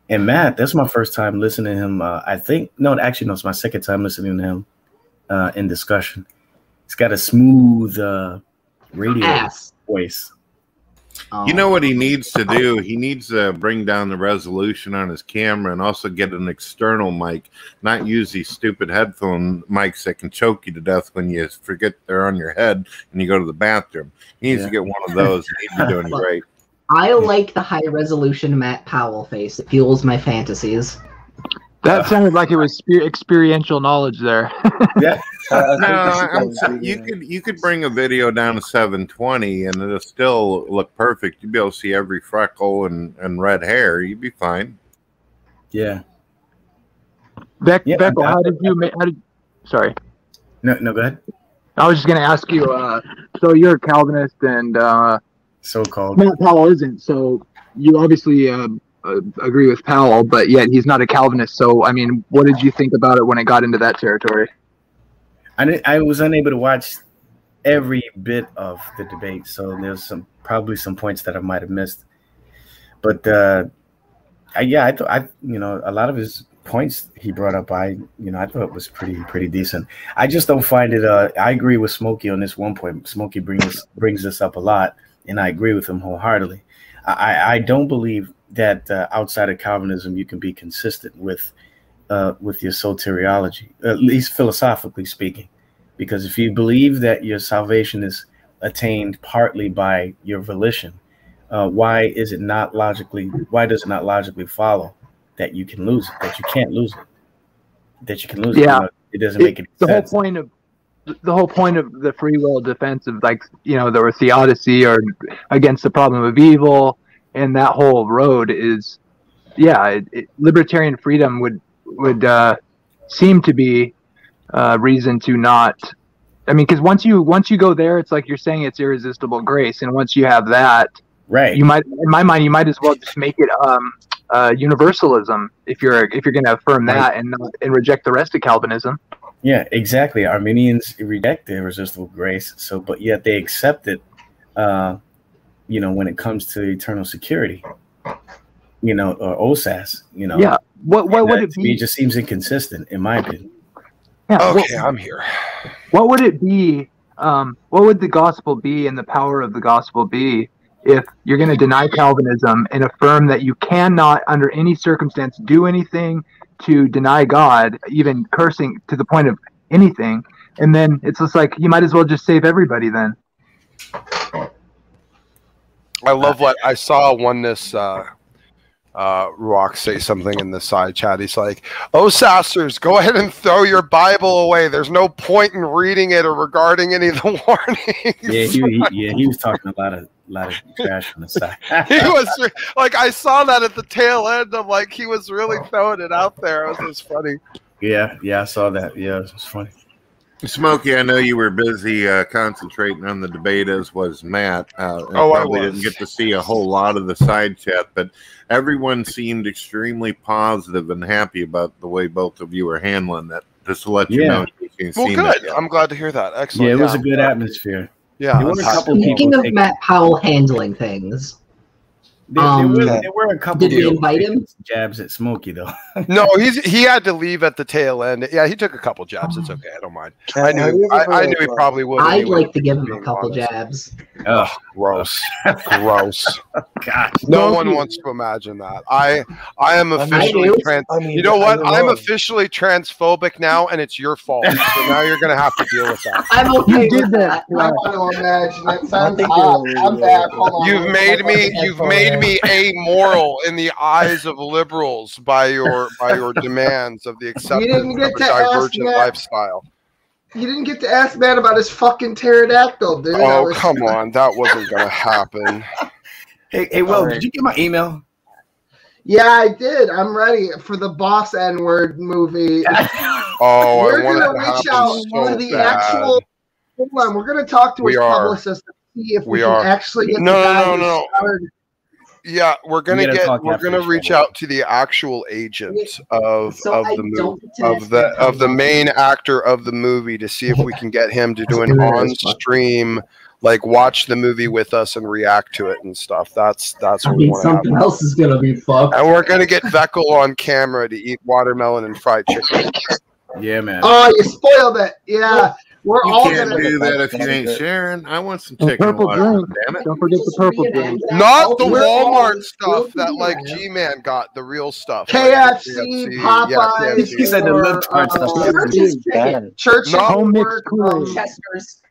And Matt, that's my first time listening to him. It's my second time listening to him in discussion. He's got a smooth radio voice. You know what he needs to do? He needs to bring down the resolution on his camera and also get an external mic, not use these stupid headphone mics that can choke you to death when you forget they're on your head and you go to the bathroom. He needs to get one of those. He'd be doing great. I like the high resolution Mattpowell face. It fuels my fantasies. That sounded like it was experiential knowledge there. Yeah. You could bring a video down to 720 and it'll still look perfect. You'd be able to see every freckle and red hair. You'd be fine. Yeah. Beckel, how did you make? Sorry. No, go ahead. I was just going to ask you. So you're a Calvinist, and so-called Mattpowell isn't. So you obviously agree with Powell, but yet he's not a Calvinist. So I mean, what did you think about it when it got into that territory? I was unable to watch every bit of the debate, so there's probably some points that I might have missed. But I thought a lot of his points he brought up, I thought it was pretty decent. I just don't find it. I agree with Smokey on this one point. Smokey brings this up a lot, and I agree with him wholeheartedly. I don't believe that outside of Calvinism you can be consistent with your soteriology, at least philosophically speaking, because if you believe that your salvation is attained partly by your volition, why does it not logically follow that you can lose it, that you can't lose it, that you can lose it? It doesn't make any sense. The whole point of the free will defense of the theodicy or against the problem of evil and that whole road is, libertarian freedom would seem to be reason to not. I mean, because once you go there, it's like you're saying it's irresistible grace, and once you have that, right? In my mind, you might as well just make it universalism if you're going to affirm that and reject the rest of Calvinism. Yeah, exactly. Arminians reject the irresistible grace, but yet they accept it. When it comes to eternal security, or OSAS, Yeah. What would it be? It just seems inconsistent, in my opinion. Yeah. Okay, I'm here. What would it be? What would the gospel be and the power of the gospel be if you're going to deny Calvinism and affirm that you cannot, under any circumstance, do anything to deny God, even cursing to the point of anything, and then it's just like you might as well just save everybody then. I love what I saw oneness Rock say something in the side chat. He's like, "Oh, Sassers, go ahead and throw your Bible away. There's no point in reading it or regarding any of the warnings." He was talking a lot of trash on the side. He was like, I saw that at the tail end of like he was really throwing it out there. It was funny. Yeah, I saw that. Yeah, it was funny. Smokey, I know you were busy concentrating on the debate, as was Matt. And probably didn't get to see a whole lot of the side chat, but everyone seemed extremely positive and happy about the way both of you were handling that. Just to let you know. Well, good. I'm glad to hear that. Excellent. Yeah, it was a good atmosphere. Yeah. There were a couple Speaking of Mattpowell handling things, there were a couple. Did we invite him? Jabs at Smokey though. No, he had to leave at the tail end. Yeah, he took a couple jabs. It's okay. I don't mind. I knew he probably would. I'd like to give him a couple jabs. Oh, gross. Gross. God. No one wants to imagine that. I am officially you know what? I'm officially transphobic now, and it's your fault. So now you're gonna have to deal with that. I'm okay with that. I want to imagine. That sounds I'm back. Hold on. You've made me amoral in the eyes of liberals by your demands of the acceptance of a divergent lifestyle. You didn't get to ask Matt about his fucking pterodactyl, dude. Oh, come on. That wasn't going to happen. Hey, Will, did you get my email? Yeah, I did. I'm ready for the Boss N-word movie. Oh, we're going to reach out to the actual... Hold on, we're going to talk to his publicist and see if we can actually get the guy who started. Yeah, we're gonna reach out to the actual agent of the main actor of the movie to see if we can get him to do an on-stream, like watch the movie with us and react to it and stuff. That's what we want to have. Something else is gonna be fucked. And we're gonna get Veckel on camera to eat watermelon and fried chicken. Yeah, man. Oh, you spoiled it. Yeah. We're all can't gonna do that if you ain't sharing. I want some chicken and water. Damn it! Don't forget the purple drink. Not the Walmart stuff that like G-Man got, the real stuff. KFC, Popeyes. He said the libtard stuff. Church Chester's.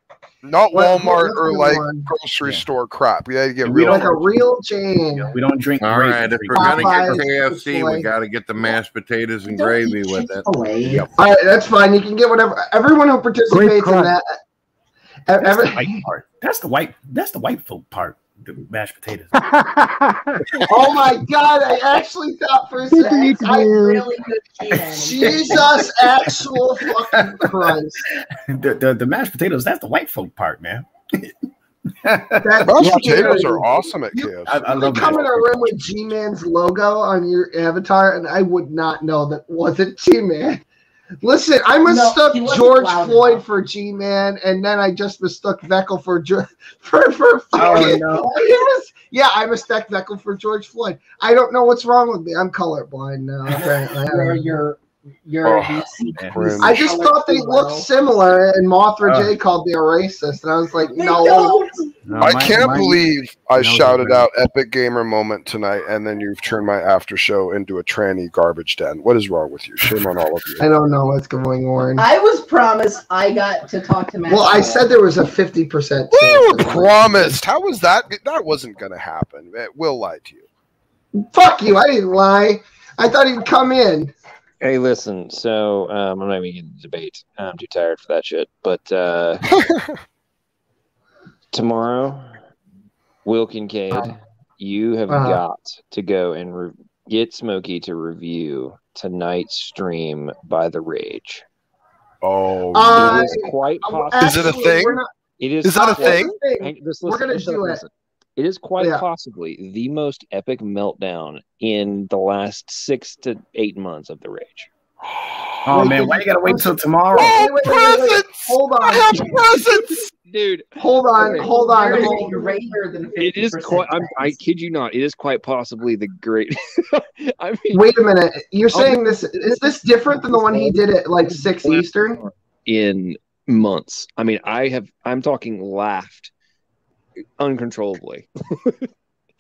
Not Walmart or like grocery store crap. We got to get real. Like a real chain. We don't drink. All right, if we're gonna get KFC, we got to get the mashed potatoes and gravy with it. All right, that's fine. You can get whatever. Everyone who participates in that. That's the white part. That's the white folk part. The mashed potatoes. Oh my God! I actually thought for a second. Really good Jesus, actual fucking Christ! The mashed potatoes. That's the white folk part, man. Mashed potatoes are awesome at KFC. I love come in a room with G-Man's logo on your avatar, and I would not know that wasn't G-Man. Listen, I mistook George Floyd for G-Man, and then I just mistook Veckel for fucking. Oh, no. I mistook Veckel for George Floyd. I don't know what's wrong with me. I'm colorblind now. Apparently, I just thought they looked similar, and Mothra J called me a racist, and I was like, no. I can't believe I shouted out Epic Gamer Moment tonight, and then you've turned my after show into a tranny garbage den. What is wrong with you? Shame on all of you. I don't know what's going on. I was promised I got to talk to Matt. Well, I said there was a 50%. We were promised. How was that? That wasn't going to happen. Will lied to you. Fuck you. I didn't lie. I thought he'd come in. Hey, listen. So I'm not even getting the debate. I'm too tired for that shit. But tomorrow, Will Kincaid, you have got to go and get Smokey to review tonight's stream by The Rage. Oh, it is quite possible. Is it a thing? Is that a thing? We're going to do it. It is quite possibly the most epic meltdown in the last 6 to 8 months of The Rage. Oh man, why you gotta wait till tomorrow? Wait. Hold on. I have presents, dude. Hold on. It is quite. I kid you not. It is quite possibly the great. I mean, wait a minute. You're saying this is this different than the one he did at like 6 Eastern? In months. I mean, I'm talking laughed uncontrollably.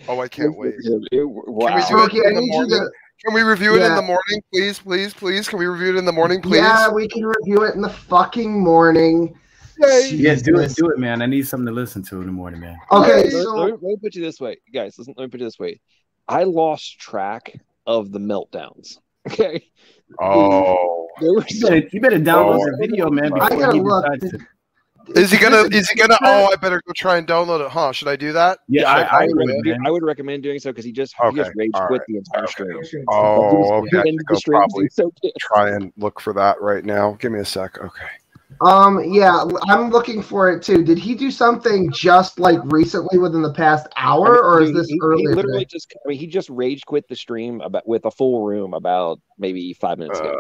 Oh, I can't wait. Wow. Can we review it in the morning, please? Can we review it in the morning, please? Yeah, we can review it in the fucking morning. Yeah, do it, man. I need something to listen to in the morning, man. Okay, let me put you this way, guys. Listen, let me put you this way. I lost track of the meltdowns. Okay. Oh, you better download the video, man. I gotta look. Is he gonna? Oh, I better go try and download it, huh? Should I do that? Yeah, I would recommend doing so because he just rage quit the entire stream. Oh, okay. I Ended think the I'll stream, probably he's so pissed. try and look for that right now. Give me a sec. Okay. Yeah, I'm looking for it too. Did he do something just like recently within the past hour, or is this earlier? He literally today? he just rage quit the stream with a full room about maybe 5 minutes ago.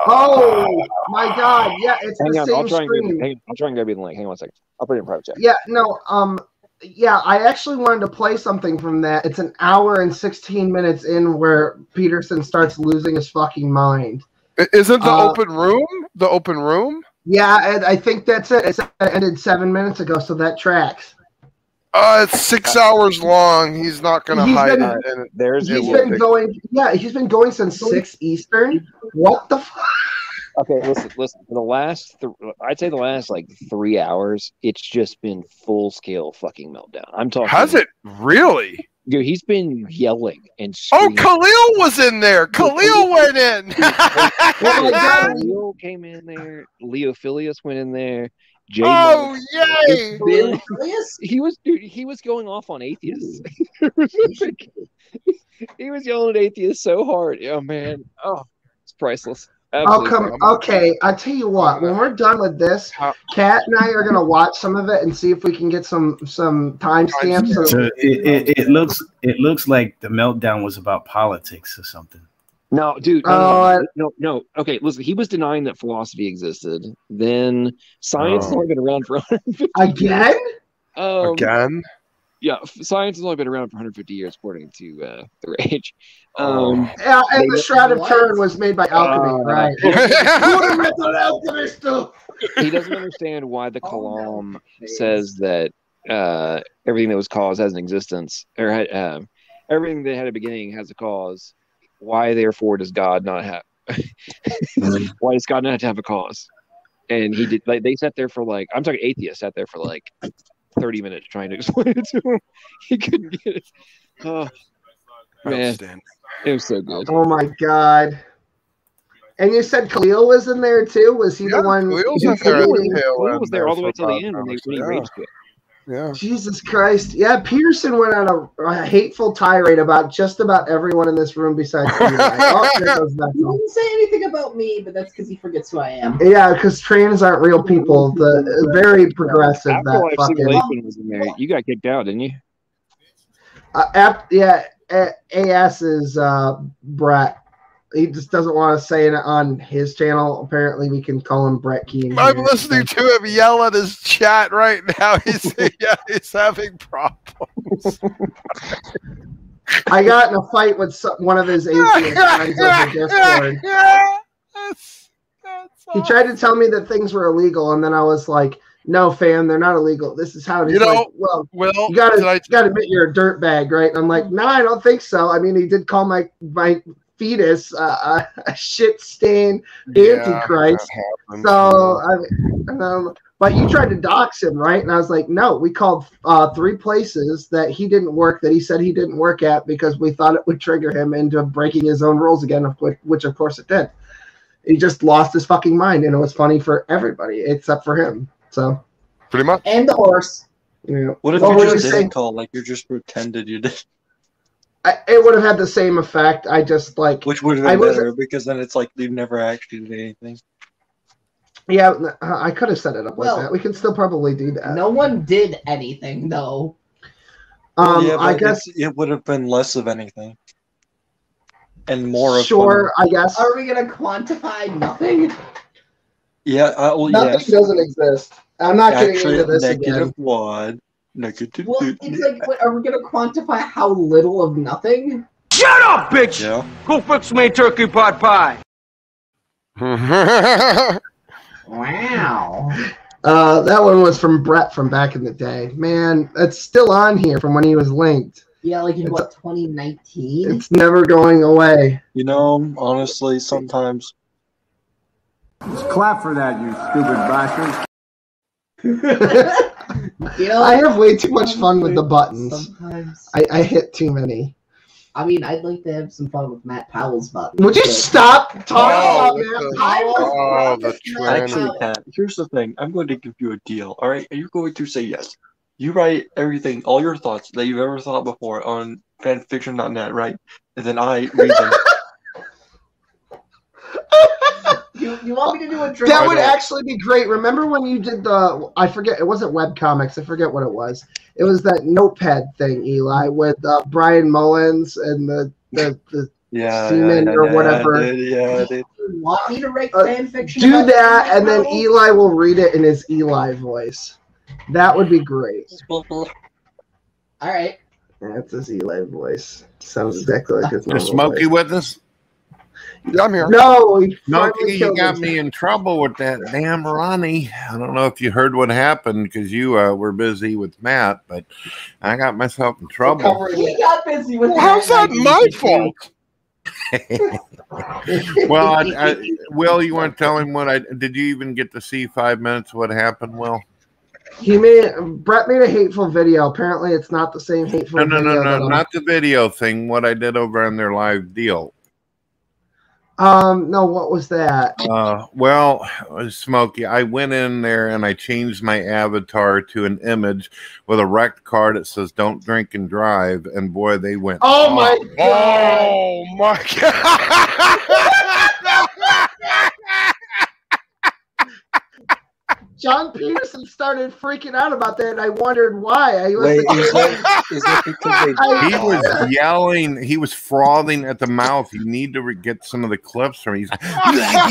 Oh my God! Yeah, it's the same I'll try stream. I'll try and grab you the link. Hang on 1 second. I'll put it in private chat. Yeah, no, yeah, I actually wanted to play something from that. It's an hour and 16 minutes in where Peterson starts losing his fucking mind. Isn't the open room the open room? Yeah, and I think that's it. It ended 7 minutes ago, so that tracks. It's 6 hours long. He's not gonna hide it. He's been going. Yeah, he's been going since 6 Eastern. What the fuck? Okay, listen. For the last, I'd say the last like 3 hours, it's just been full scale fucking meltdown. I'm talking. Has it really? Dude, he's been yelling and screaming. Oh, Khalil was in there. Khalil went in. Khalil came in there. Leo Filius went in there. Oh, yay! He was going off on atheists. He was yelling at atheists so hard. Oh man, it's priceless. Absolutely. Okay, I tell you what. When we're done with this, Kat and I are gonna watch some of it and see if we can get some timestamps. So it looks like the meltdown was about politics or something. No, dude. No. Okay, listen. He was denying that philosophy existed. Then science has only been around for 150 again. Again. Yeah, science has only been around for 150 years, according to the Rage. Yeah, and the Shroud of Turin was made by alchemy, right? He doesn't understand why the Kalam says that everything that was caused has an existence, or everything that had a beginning has a cause. Why, therefore, does God not have? Why does God not have to have a cause? And he did. Like they sat there for like, I'm talking atheists sat there for like 30 minutes trying to explain it to him. He couldn't get it. Oh man, it was so good. Oh my God! And you said Khalil was in there too. Was he the one? Khalil was there all the way till the end when he raged quit. Yeah. Jesus Christ. Yeah, Peterson went on a hateful tirade about just about everyone in this room besides me. He didn't say anything about me, but that's because he forgets who I am. Yeah, because trans aren't real people. The very progressive. Afterlife Simulation was in there. You got kicked out, didn't you? AS is Brett. He just doesn't want to say it on his channel. Apparently, we can call him Brett Key. I'm listening to him yell at his chat right now. He's having problems. I got in a fight with one of his atheist friends over Discord. He tried to tell me that things were illegal, and then I was like, "No, fam, they're not illegal. This is how it is." Like, well, you gotta admit you're a dirtbag, right? And I'm like, "No, I don't think so." I mean, he did call my fetus a shit-stained antichrist. So, but you tried to dox him, right? And I was like, no, we called 3 places that he didn't work, that he said he didn't work at because we thought it would trigger him into breaking his own rules again, which of course it did. He just lost his fucking mind, and it was funny for everybody except for him. So, pretty much. And the horse. Yeah. What if you just didn't call? Like you just pretended you did. It would have had the same effect. I just like, which would have been better because then it's like you never actually did anything. Yeah, I could have set it up like that. We can still probably do that. No one did anything though. I guess it would have been less of anything and more of. Sure, I guess. Are we gonna quantify nothing? Yeah, nothing doesn't exist. I'm not getting into this negative again. One. Negative. Well, it's like, are we going to quantify how little of nothing? Shut up, bitch! Yeah. Go fix me a turkey pot pie. Wow. That one was from Brett from back in the day. Man, it's still on here from when he was linked. Yeah, like in 2019? It's never going away. You know, honestly, sometimes. Let's clap for that, you stupid bastard. You know, I have way too much fun with the buttons. Sometimes. I hit too many. I mean, I'd like to have some fun with Mattpowell's buttons. Would you stop talking about Oh, the trend. Actually, Pat, here's the thing. I'm going to give you a deal, all right? And you're going to say yes. You write everything, all your thoughts that you've ever thought before on fanfiction.net, right? And then I read them. You want me to do a drink? That would actually be great. Remember when you did I forget, it wasn't webcomics. I forget what it was. It was that notepad thing, Eli, with Brian Mullins and the seaman or whatever. Yeah, you want me to write fanfiction? Do that, and then Eli will read it in his Eli voice. That would be great. All right. That's his Eli voice. Sounds exactly like his normal Is Smokey voice. with us? Yeah, I'm here. No, Smokey, you got me in trouble with that damn Ronnie. I don't know if you heard what happened because you were busy with Matt, but I got myself in trouble. We got busy with how's that my fault? Well, Will, you want to tell him what did you even get to see 5 minutes of what happened, Will? Brett made a hateful video. Apparently, it's not the same hateful video. No, not the video thing. What I did over on their live deal. No, what was that? Well, Smokey, I went in there and I changed my avatar to an image with a wrecked car that says "Don't drink and drive," and boy, they went. Oh my god! Oh my god! John Peterson started freaking out about that, and I wondered why. Is that because he was yelling, he was frothing at the mouth. You need to get some of the clips from. He's like, yeah.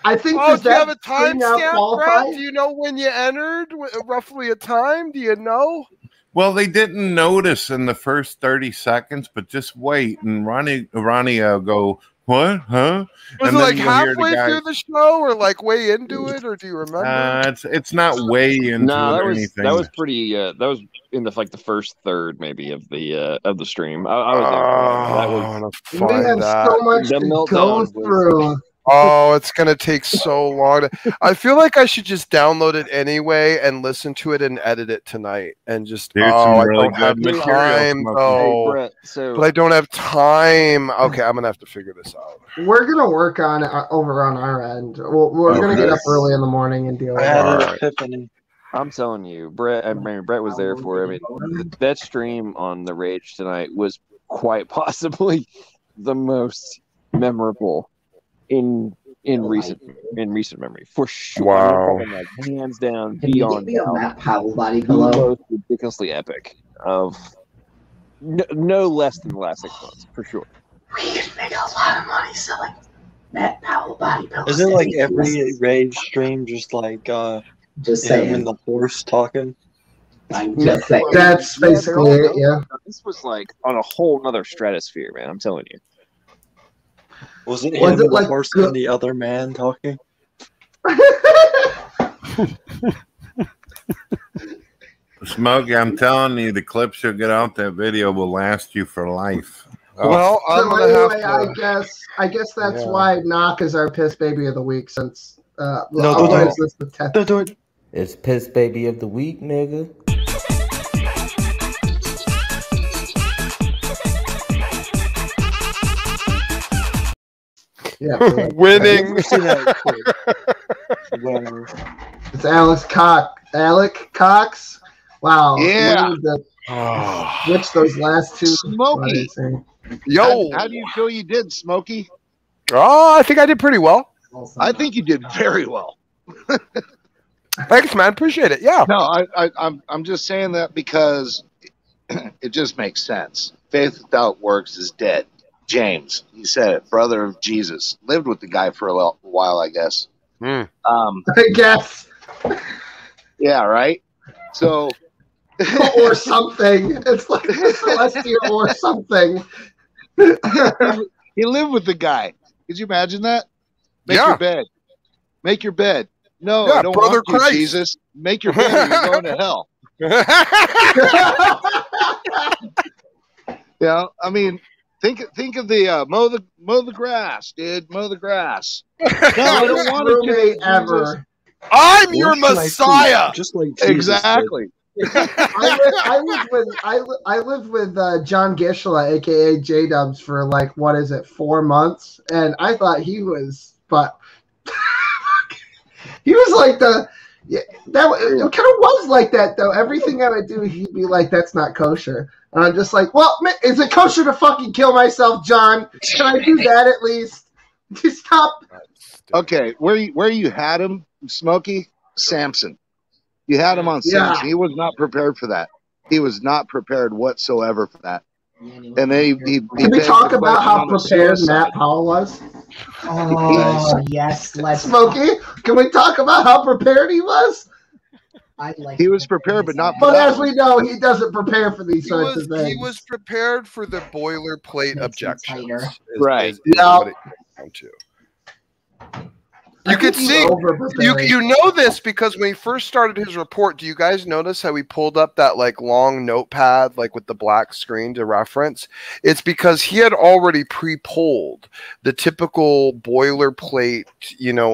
I think. Oh, do you have a timestamp, Brad? Do you know when you entered? Roughly a time? Do you know? Well, they didn't notice in the first 30 seconds, but just wait, and Ronnie will go. What? Huh? Was it like halfway through the show, or like way into it, or do you remember? It's not way into or anything. That was pretty. That was in the the first third maybe of the stream. I was there. We have so much to go through. Oh, it's gonna take so long. I feel like I should just download it anyway and listen to it and edit it tonight. And just some really good time, Brett, but I don't have time. Okay, I'm gonna have to figure this out. We're gonna work on it over on our end. We're gonna get up early in the morning and deal with it. I'm telling you, Brett. I mean, Brett was there for it. I mean, that stream on the Rage tonight was quite possibly the most memorable in recent memory, for sure. Wow. Like, hands down, beyond Mattpowell body pillow. Most ridiculously epic of no less than the last 6 months, for sure. We could make a lot of money selling Mattpowell body pillows. Is it like every Rage stream just like just saying and the horse talking? I'm just saying. That's basically it, yeah. This was like on a whole nother stratosphere, man. I'm telling you. Was it him, the horse, and the other man talking? Smokey, I'm telling you, the clips you'll get out that video will last you for life. Well, I'm gonna have to. I guess that's why Knock is our piss baby of the week. Since don't do it. It's piss baby of the week, nigga. Yeah, winning. It's Alec Cox. Wow. Yeah. Which those last two. Smokey. Yo. How do you feel you did, Smokey? Oh, I think I did pretty well. I think you did very well. Thanks, man. Appreciate it. Yeah. No, I'm just saying that because it just makes sense. Faith without works is dead. James, you said it, brother of Jesus, lived with the guy for a while, I guess. I guess. Yeah, right. So, or something. It's like a celestial or something. He lived with the guy. Could you imagine that? Make your bed. Make your bed. No, I don't brother want Christ. to, Jesus. Make your bed or you're going to hell. Yeah, I mean, think of the mow the grass, dude. Mow the grass. No, I don't want to ever. I'm your Messiah. Just like exactly. I lived with John Gishla, aka J Dubs, for like 4 months, and I thought he was, but he was like it kind of was like that though. Everything I would do, he'd be like, "That's not kosher," and I'm just like, "Well, is it kosher to fucking kill myself, John? Can I do that at least? Just stop." Okay, where you had him, Smokey? Samson. You had him on Samson. He was not prepared for that. He was not prepared whatsoever for that. And then he Can we talk about how prepared Mattpowell was? Oh, yes, let's Smokey, can we talk about how prepared he was? He was prepared, but not. But as we know, he doesn't prepare for these sorts of things. He was prepared for the boilerplate objections. Right. Yeah. You could see, you know this because when he first started his report, do you guys notice how he pulled up that like long notepad, like with the black screen to reference? It's because he had already pre-polled the typical boilerplate,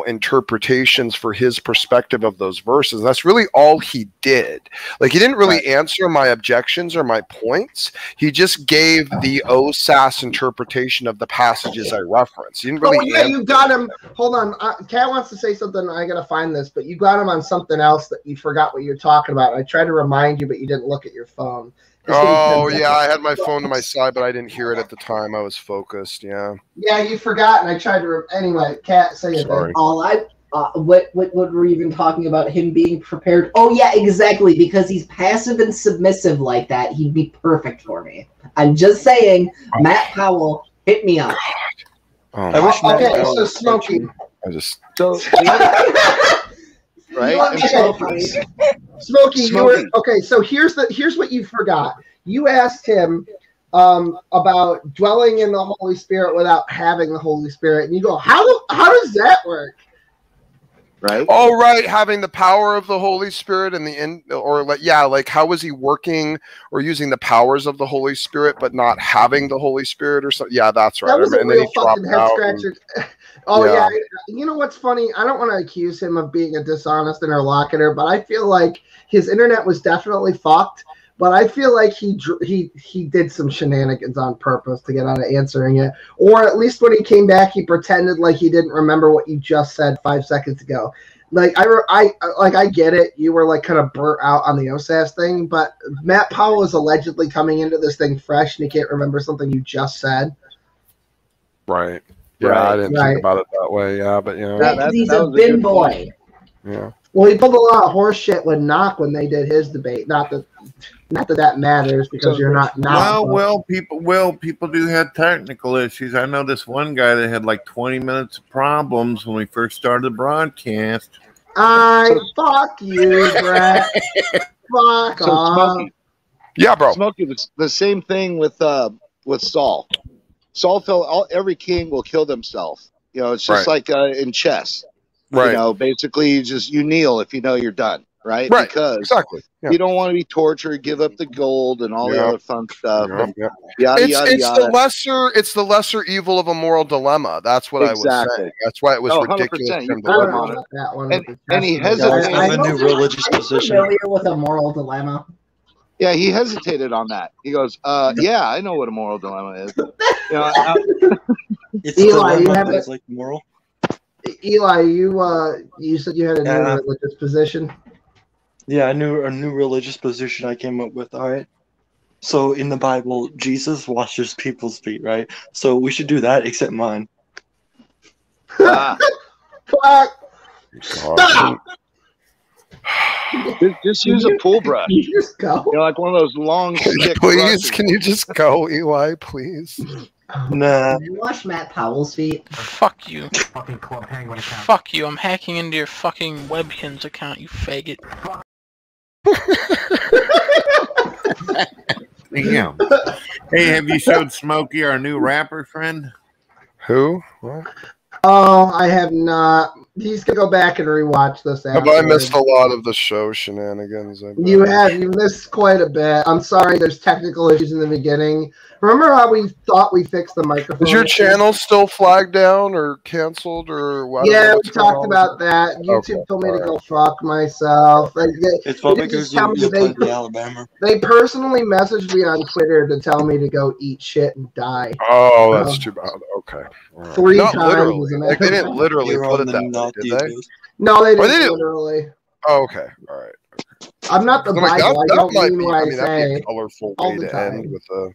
interpretations for his perspective of those verses. That's really all he did. Like, he didn't really answer my objections or my points. He just gave the OSAS interpretation of the passages I referenced. He didn't really you got him. Hold on. Kat wants to say something. I gotta find this, but you got him on something else that you forgot what you were talking about. I tried to remind you, but you didn't look at your phone. Oh yeah, I had my phone to my side, but I didn't hear it at the time. I was focused. Yeah. Yeah, you forgot, and I tried to. Anyway, Kat, say it. What were we even talking about? Him being prepared? Oh yeah, exactly. Because he's passive and submissive like that, he'd be perfect for me. I'm just saying, Mattpowell, hit me up. I wish so Smokey. Right? Smokey, you were okay. So here's what you forgot. You asked him about dwelling in the Holy Spirit without having the Holy Spirit, and you go, how does that work? Right. Oh, right. Having the power of the Holy Spirit and like how was he working or using the powers of the Holy Spirit, but not having the Holy Spirit or something? Yeah, that's right. That was a and real then he fucking head scratcher. Yeah. Yeah. You know what's funny? I don't want to accuse him of being a dishonest interlocutor, but I feel like his internet was definitely fucked. But I feel like he did some shenanigans on purpose to get out of answering it. Or at least when he came back, he pretended like he didn't remember what you just said 5 seconds ago. Like I get it. You were like kind of burnt out on the OSAS thing, but Mattpowell is allegedly coming into this thing fresh and he can't remember something you just said. Right. Yeah, I didn't think about it that way. Yeah, but he's a bin boy. Yeah. Well, he pulled a lot of horse shit with Knock when they did his debate. Not that matters because you're not. People do have technical issues. I know this one guy that had like 20 minutes of problems when we first started the broadcast. Fuck you, Brett. Fuck off. Smokey, yeah, bro. Smokey, the same thing with Saul. Saul felt every king will kill themselves. It's just like in chess. Right. Basically, you kneel if you know you're done. Right. Right. Because you don't want to be tortured, give up the gold and all the other fun stuff. It's the lesser evil of a moral dilemma. That's what I was saying. That's why it was ridiculous. And he hesitated. I have a new religious position. Familiar with a moral dilemma? Yeah, he hesitated on that. He goes, "Yeah, I know what a moral dilemma is." It's Eli, you have like moral. Eli, you said you had a new religious position. Yeah, a new religious position I came up with. All right. So in the Bible, Jesus washes people's feet, right? So we should do that, except mine. Fuck. Stop. Just use a pool brush. You just go. Like one of those long stick Please, brushes. can you just go, Eli? Please. Nah. Did you wash Mattpowell's feet? Fuck you. Fucking Club Penguin account. Fuck you. I'm hacking into your fucking Webkins account, you faggot. Damn. Hey, have you showed Smokey our new rapper friend? Who? What? Oh, I have not. He's gonna go back and rewatch this. Have I missed a lot of the show shenanigans? You have. You missed quite a bit. I'm sorry. There's technical issues in the beginning. Remember how we thought we fixed the microphone? Is your channel still flagged down or canceled or what? Yeah, we talked about that. YouTube told me to go fuck myself. It's probably because you played the Alabama. They personally messaged me on Twitter to tell me to go eat shit and die. Oh, that's too bad. Okay. Right. 3 Not times. literally. Like they didn't literally put it that way, did they? No, they didn't literally. Oh, okay. All right. I'm not the Bible. I don't mean what I say. That'd be a colorful way to end with a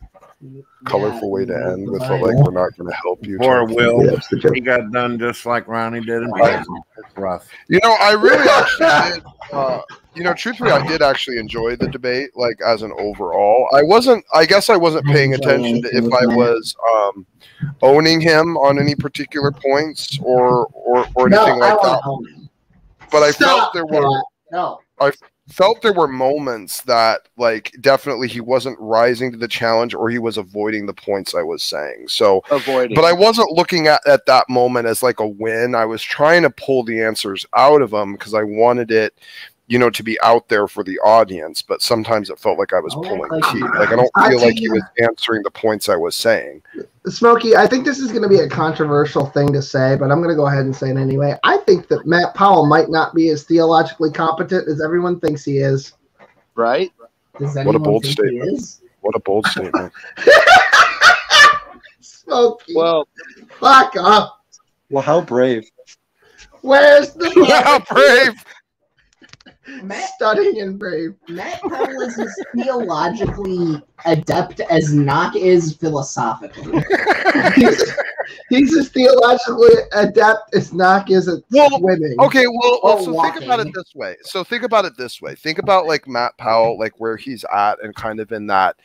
colorful way to end with a, like, we're not going to help you. Poor Will. He got done just like Ronnie did in prison. It's rough. You know, I really actually did. Truthfully, I did actually enjoy the debate, like, as an overall. I guess I wasn't paying attention to if I was owning him on any particular points or anything like that. But I felt there were felt there were moments that, like, definitely he wasn't rising to the challenge or he was avoiding the points I was saying. So, but I wasn't looking at that moment as like a win. I was trying to pull the answers out of him because I wanted it, to be out there for the audience. But sometimes it felt like I was pulling teeth. Like, I don't feel like he was answering the points I was saying. Smokey, I think this is going to be a controversial thing to say, but I'm going to go ahead and say it anyway. I think that Mattpowell might not be as theologically competent as everyone thinks he is. Right? What a bold statement. What a bold statement. Smokey. Well, fuck up. Well, how brave. Where's the how brave? Stunning and brave. Mattpowell is as theologically adept as Knock is philosophically. He's as theologically adept as Knock is at swimming. Okay, so think about it this way. Think about, like, Mattpowell, like, where he's at and kind of in that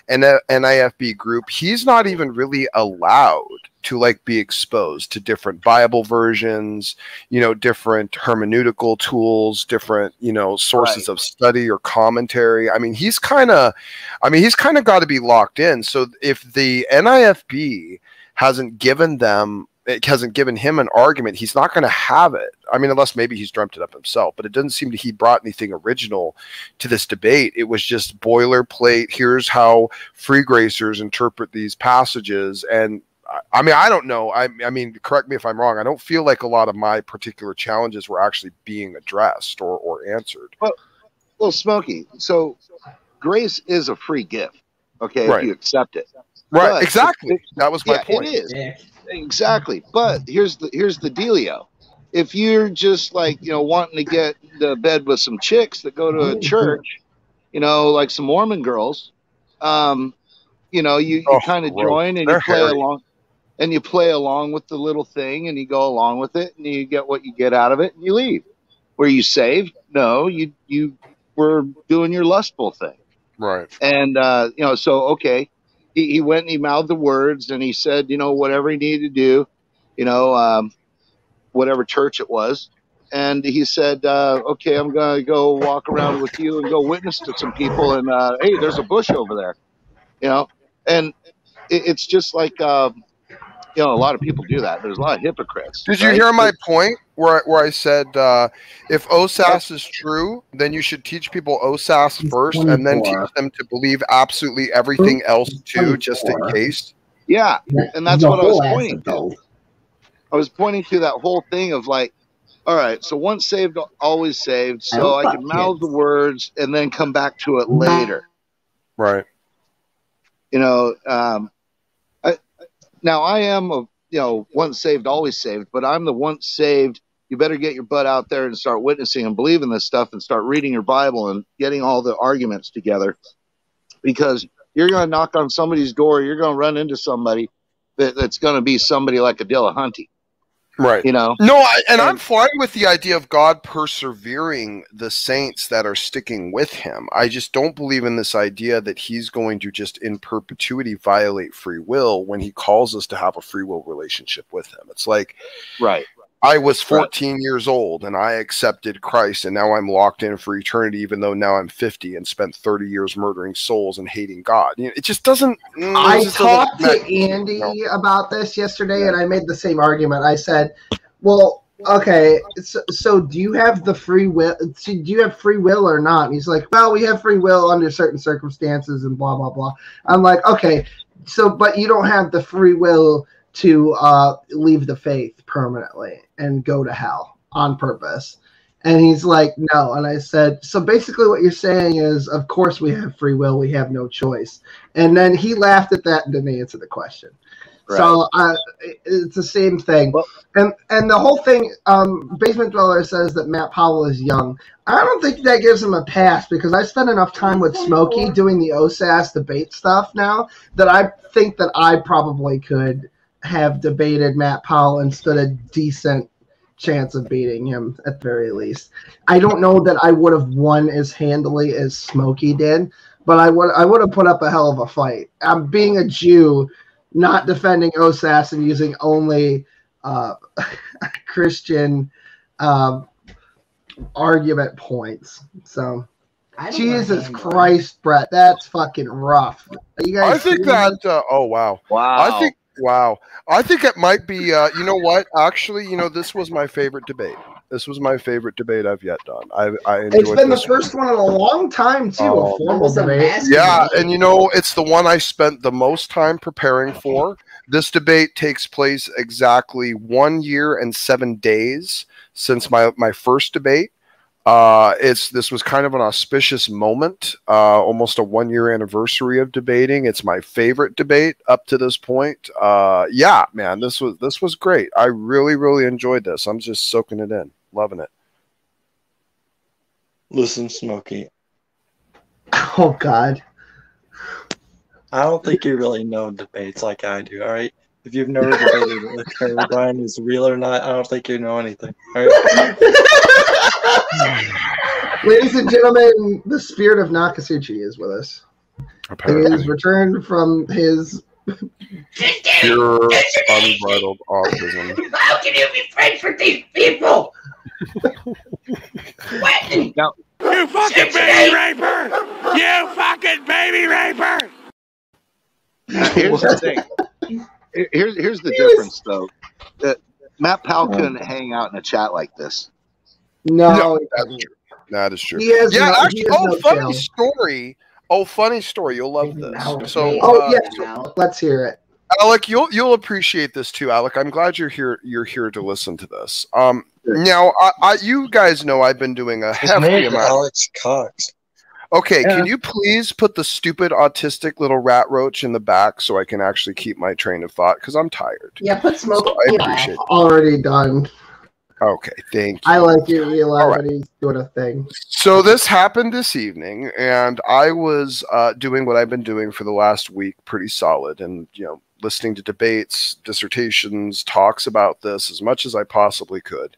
NIFB group. He's not even really allowed to, like, be exposed to different Bible versions, different hermeneutical tools, different, sources of study or commentary. I mean, he's kind of got to be locked in. So if the NIFB hasn't given him an argument, he's not going to have it. I mean, unless maybe he's dreamt it up himself, but it doesn't seem he brought anything original to this debate. It was just boilerplate. Here's how free gracers interpret these passages. And I mean, I don't know. I mean, correct me if I'm wrong. I don't feel like a lot of my particular challenges were actually being addressed or answered. Well, Smokey, so grace is a free gift, okay, right, if you accept it. Right, but exactly. That was my point. It is. Yeah. Exactly. But here's the dealio. If you're just, like, wanting to get to bed with some chicks that go to a church, like some Mormon girls, you kind of join and you play along. And you play along with the little thing, and you go along with it, and you get what you get out of it, and you leave. Were you saved? No, you were doing your lustful thing. Right. And, so, okay, he went and he mouthed the words, and he said, whatever he needed to do, whatever church it was. And he said, okay, I'm going to go walk around with you and go witness to some people. And, hey, there's a bush over there, and it's just like, a lot of people do that. There's a lot of hypocrites. Did you hear my point where I said if OSAS is true, then you should teach people OSAS first and then teach them to believe absolutely everything else too, just in case? Yeah, and that's what I was pointing to. I was pointing to that whole thing of, like, all right, so once saved, always saved, so I can mouth the words and then come back to it later. Right. Now, I am once saved, always saved, but I'm the once saved. You better get your butt out there and start witnessing and believing this stuff and start reading your Bible and getting all the arguments together, because you're going to knock on somebody's door. You're going to run into somebody that's going to be somebody like a Dillahunty. Right. No, I'm fine with the idea of God persevering the saints that are sticking with him. I just don't believe in this idea that he's going to just in perpetuity violate free will when he calls us to have a free will relationship with him. It's like, right. I was 14 years old and I accepted Christ, and now I'm locked in for eternity, even though now I'm 50 and spent 30 years murdering souls and hating God. It just doesn't. I talked to Andy about this yesterday, and I made the same argument. I said, well, okay, so do you have the free will? Do you have free will or not? And he's like, well, we have free will under certain circumstances and blah, blah, blah. I'm like, okay, so, but you don't have the free will to leave the faith permanently and go to hell on purpose. And he's like, no. And I said, so basically what you're saying is, of course we have free will. We have no choice. And then he laughed at that and didn't answer the question. Right. So it's the same thing. And the whole thing, Basement Dweller says that Mattpowell is young. I don't think that gives him a pass because I spent enough time with Smokey doing the OSAS debate stuff now that I think that I probably could have debated Mattpowell and stood a decent chance of beating him at the very least. I don't know that I would have won as handily as Smokey did, but I would have put up a hell of a fight. I'm being a Jew, not defending OSAS and using only Christian argument points. So Jesus Christ, Brett, that's fucking rough. Are you guys I think that oh wow. I think it might be you know what? Actually, you know, this was my favorite debate. This was my favorite debate I've yet done. I enjoyed It's been the first one in a long time too, a formal debate. Yeah, and you know, it's the one I spent the most time preparing for. This debate takes place exactly 1 year and 7 days since my first debate. This was kind of an auspicious moment, almost a 1 year anniversary of debating. It's my favorite debate up to this point. Yeah, man, this was great. I really enjoyed this. I'm just soaking it in, loving it. Listen, Smokey. Oh God. I don't think you really know debates like I do, all right? If you've never debated if Harry Bryan is real or not, I don't think you know anything, all right? Ladies and gentlemen, the spirit of Nakasuchi is with us. Apparently. He has returned from his pure, unbridled autism. How can you be friends with these people? What? No. You fucking baby raper! You fucking baby raper! Here's the thing. Here's the difference, though. That Mattpowell couldn't hang out in a chat like this. No, that's true. That is true. Actually, funny story. Oh, funny story. You'll love this. So, let's hear it. Alec, you'll appreciate this too, Alec. I'm glad you're here. You're here to listen to this. Now, you guys know I've been doing a hefty amount. Alex Cox. Okay, can you please put the stupid autistic little rat roach in the back so I can actually keep my train of thought because I'm tired. Yeah, put Smokey. So I appreciate it. Already done. Okay, thank you. I like you, Eli, but he's doing a thing. So this happened this evening, and I was doing what I've been doing for the last week, pretty solid, and listening to debates, dissertations, talks about this as much as I possibly could.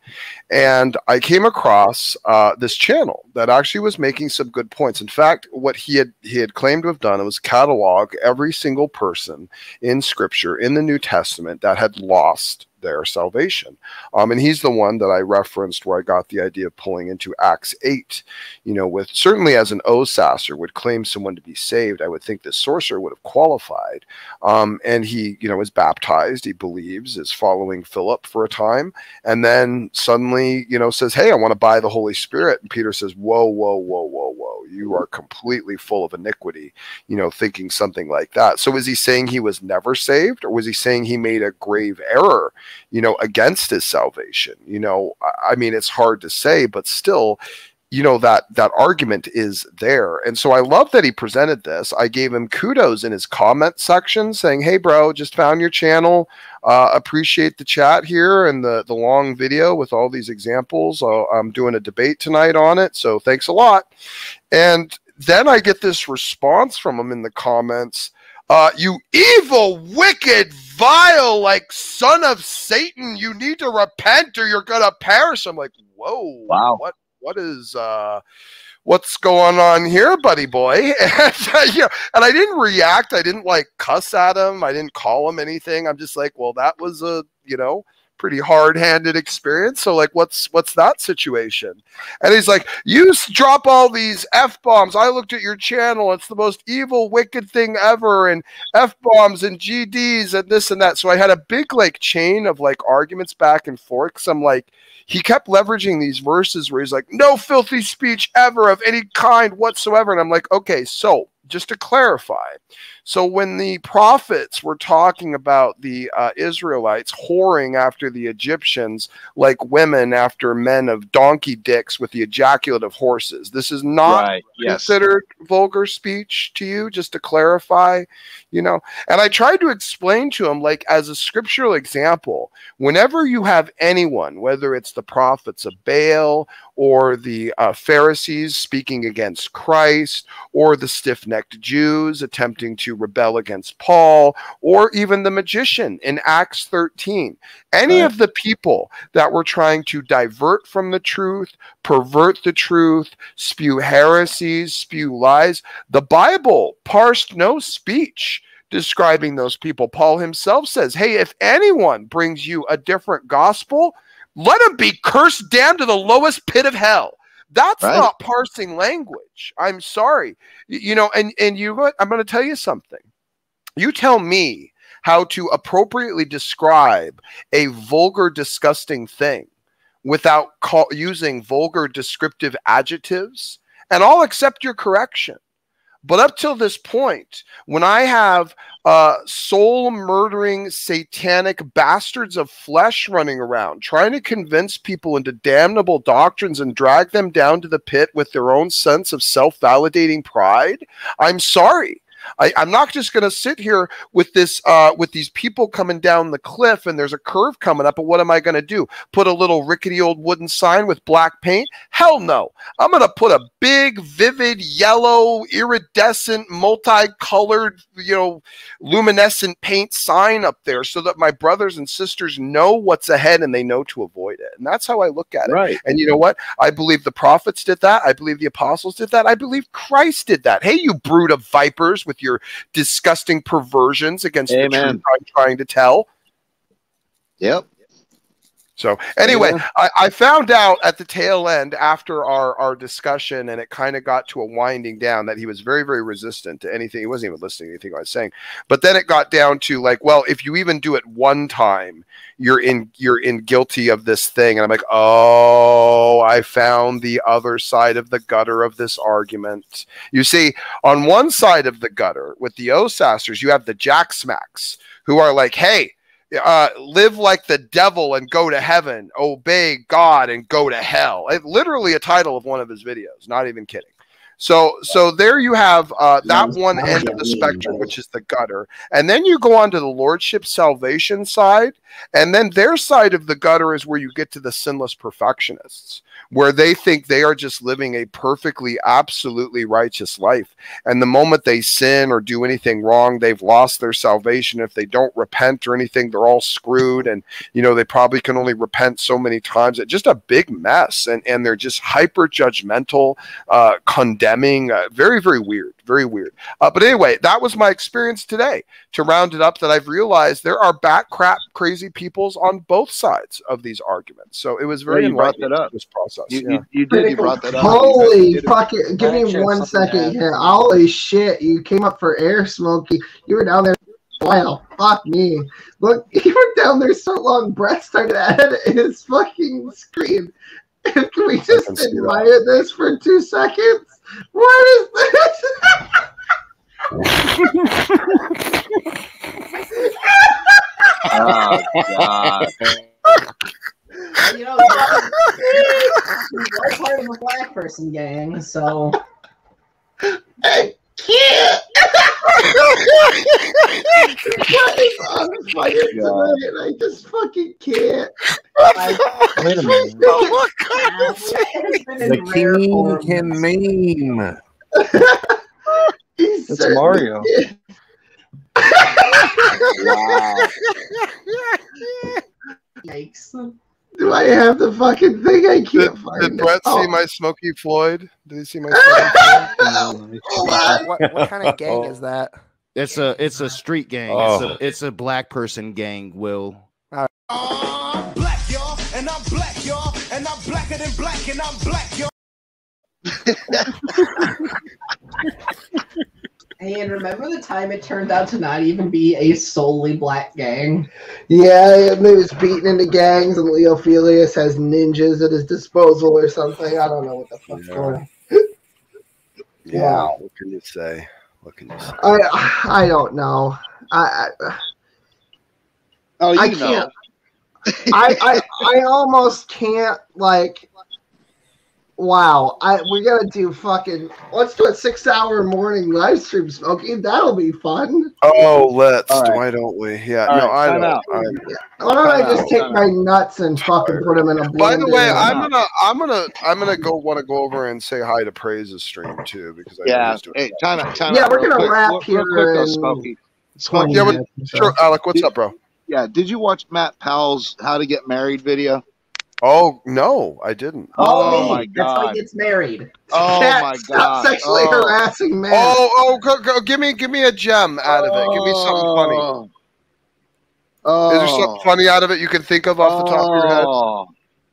And I came across this channel that actually was making some good points. In fact, what he had claimed to have done was catalog every single person in Scripture in the New Testament that had lost their salvation. And he's the one that I referenced where I got the idea of pulling into Acts 8, with certainly as an OSASer would claim someone to be saved, I would think this sorcerer would have qualified. And he, was baptized, he believes, is following Philip for a time, and then suddenly, says, hey, I want to buy the Holy Spirit. And Peter says, whoa, you are completely full of iniquity, thinking something like that. So is he saying he was never saved, or was he saying he made a grave error, against his salvation? I mean, it's hard to say, but still, that argument is there. And so I love that he presented this. I gave him kudos in his comment section saying, hey bro, just found your channel. Appreciate the chat here and the long video with all these examples. I'm doing a debate tonight on it, so thanks a lot. And then I get this response from him in the comments. You evil, wicked, vile, son of Satan, you need to repent or you're gonna perish. I'm like, whoa, wow, what is what's going on here, buddy boy? And I didn't react. I didn't cuss at him. I didn't call him anything. I'm just like, well, that was a pretty hard-handed experience. So like, what's that situation? And he's like, you drop all these F-bombs. I looked at your channel. It's the most evil, wicked thing ever. And F-bombs and GDs and this and that. So I had a big like chain of like arguments back and forth. Cause I'm like, he kept leveraging these verses where he's like, no filthy speech ever of any kind whatsoever. And I'm like, okay, so just to clarify. So when the prophets were talking about the Israelites whoring after the Egyptians like women after men of donkey dicks with the ejaculate of horses, this is not considered vulgar speech to you, just to clarify, you know? And I tried to explain to him, like, as a scriptural example, whenever you have anyone, whether it's the prophets of Baal or the Pharisees speaking against Christ, or the stiff-necked Jews attempting to rebel against Paul, or even the magician in Acts 13. Any of the people that were trying to divert from the truth, pervert the truth, spew heresies, spew lies, the Bible parsed no speech describing those people. Paul himself says, hey, if anyone brings you a different gospel, let him be cursed down to the lowest pit of hell. That's not parsing language. I'm sorry. You know, and you know what? I'm going to tell you something. You tell me how to appropriately describe a vulgar, disgusting thing without using vulgar descriptive adjectives, and I'll accept your correction. But up till this point, when I have soul-murdering, satanic bastards of flesh running around, trying to convince people into damnable doctrines and drag them down to the pit with their own sense of self-validating pride, I'm sorry. I'm not just going to sit here with this, with these people coming down the cliff and there's a curve coming up. And what am I going to do? Put a little rickety old wooden sign with black paint? Hell no. I'm going to put a big, vivid, yellow, iridescent, multicolored, you know, luminescent paint sign up there so that my brothers and sisters know what's ahead and they know to avoid it. And that's how I look at it. Right. And you know what? I believe the prophets did that. I believe the apostles did that. I believe Christ did that. Hey, you brood of vipers with your disgusting perversions against the truth I'm trying to tell. Yep. So anyway, I found out at the tail end after our discussion, and it kind of got to a winding down, that he was very, very resistant to anything. He wasn't even listening to anything I was saying. But then it got down to like, well, if you even do it one time, you're in guilty of this thing. And I'm like, oh, I found the other side of the gutter of this argument. You see, on one side of the gutter with the O-Sasters, you have the Jack Smacks who are like, hey, live like the devil and go to heaven, obey God and go to hell. Literally a title of one of his videos, not even kidding. So there you have that one end of the spectrum, which is the gutter. And then you go on to the Lordship salvation side, and then their side of the gutter is where you get to the sinless perfectionists, where they think they are just living a perfectly, absolutely righteous life. And the moment they sin or do anything wrong, they've lost their salvation. If they don't repent or anything, they're all screwed. And, you know, they probably can only repent so many times. It's just a big mess. And they're just hyper judgmental, condemning, very, very weird, very weird. But anyway, that was my experience today. To round it up, that I've realized there are back crap crazy peoples on both sides of these arguments. So it was very enlightening, this process. You did. You brought that up. Holy fucking! Give me 1 second here. Holy shit! You came up for air, Smokey. You were down there. Wow, fuck me. Look, you were down there so long. Brett started ahead of his fucking screen. Can we just admire this for 2 seconds? What is this? Oh, God. You know, you're part of a black person gang, so. I can't. What is on fire tonight? I just fucking can't. Wait a minute. The king can meme. It's Mario. Wow. Yikes. Do I have the fucking thing? I can't find it. Did Brett see my Smokey Floyd? Did he see my Smokey Floyd? What kind of gang is that? It's a street gang. It's a black person gang, Will. and I'm black, y'all, and I'm blacker than black, and I'm black, y'all. Hey, and remember the time it turned out to not even be a solely black gang? Yeah, it was beaten into gangs, and Leo Felius has ninjas at his disposal or something. I don't know what the fuck's going on. Yeah, what can you say? What can you say? I don't know. I can't. I almost can't, like. Wow, we gotta do fucking. Let's do a 6-hour morning live stream, Smokey. That'll be fun. Oh, let's. Right. Why don't we? Yeah, All no, right, I don't. Why don't I just take my nuts and fucking put them in a blender? By the way, I'm gonna want to go over and say hi to Praise's stream too, because Hey, time out. Yeah, we're gonna wrap here. Real quick, Smokey. Yeah, sure, Alec. What's up, bro? Yeah, did you watch Matt Powell's How to Get Married video? Oh no, I didn't. Oh my God! That's how he gets married. Oh my God! Sexually harassing man. Go, give me a gem out of it. Give me something funny. Is there something funny out of it you can think of off the top of your head?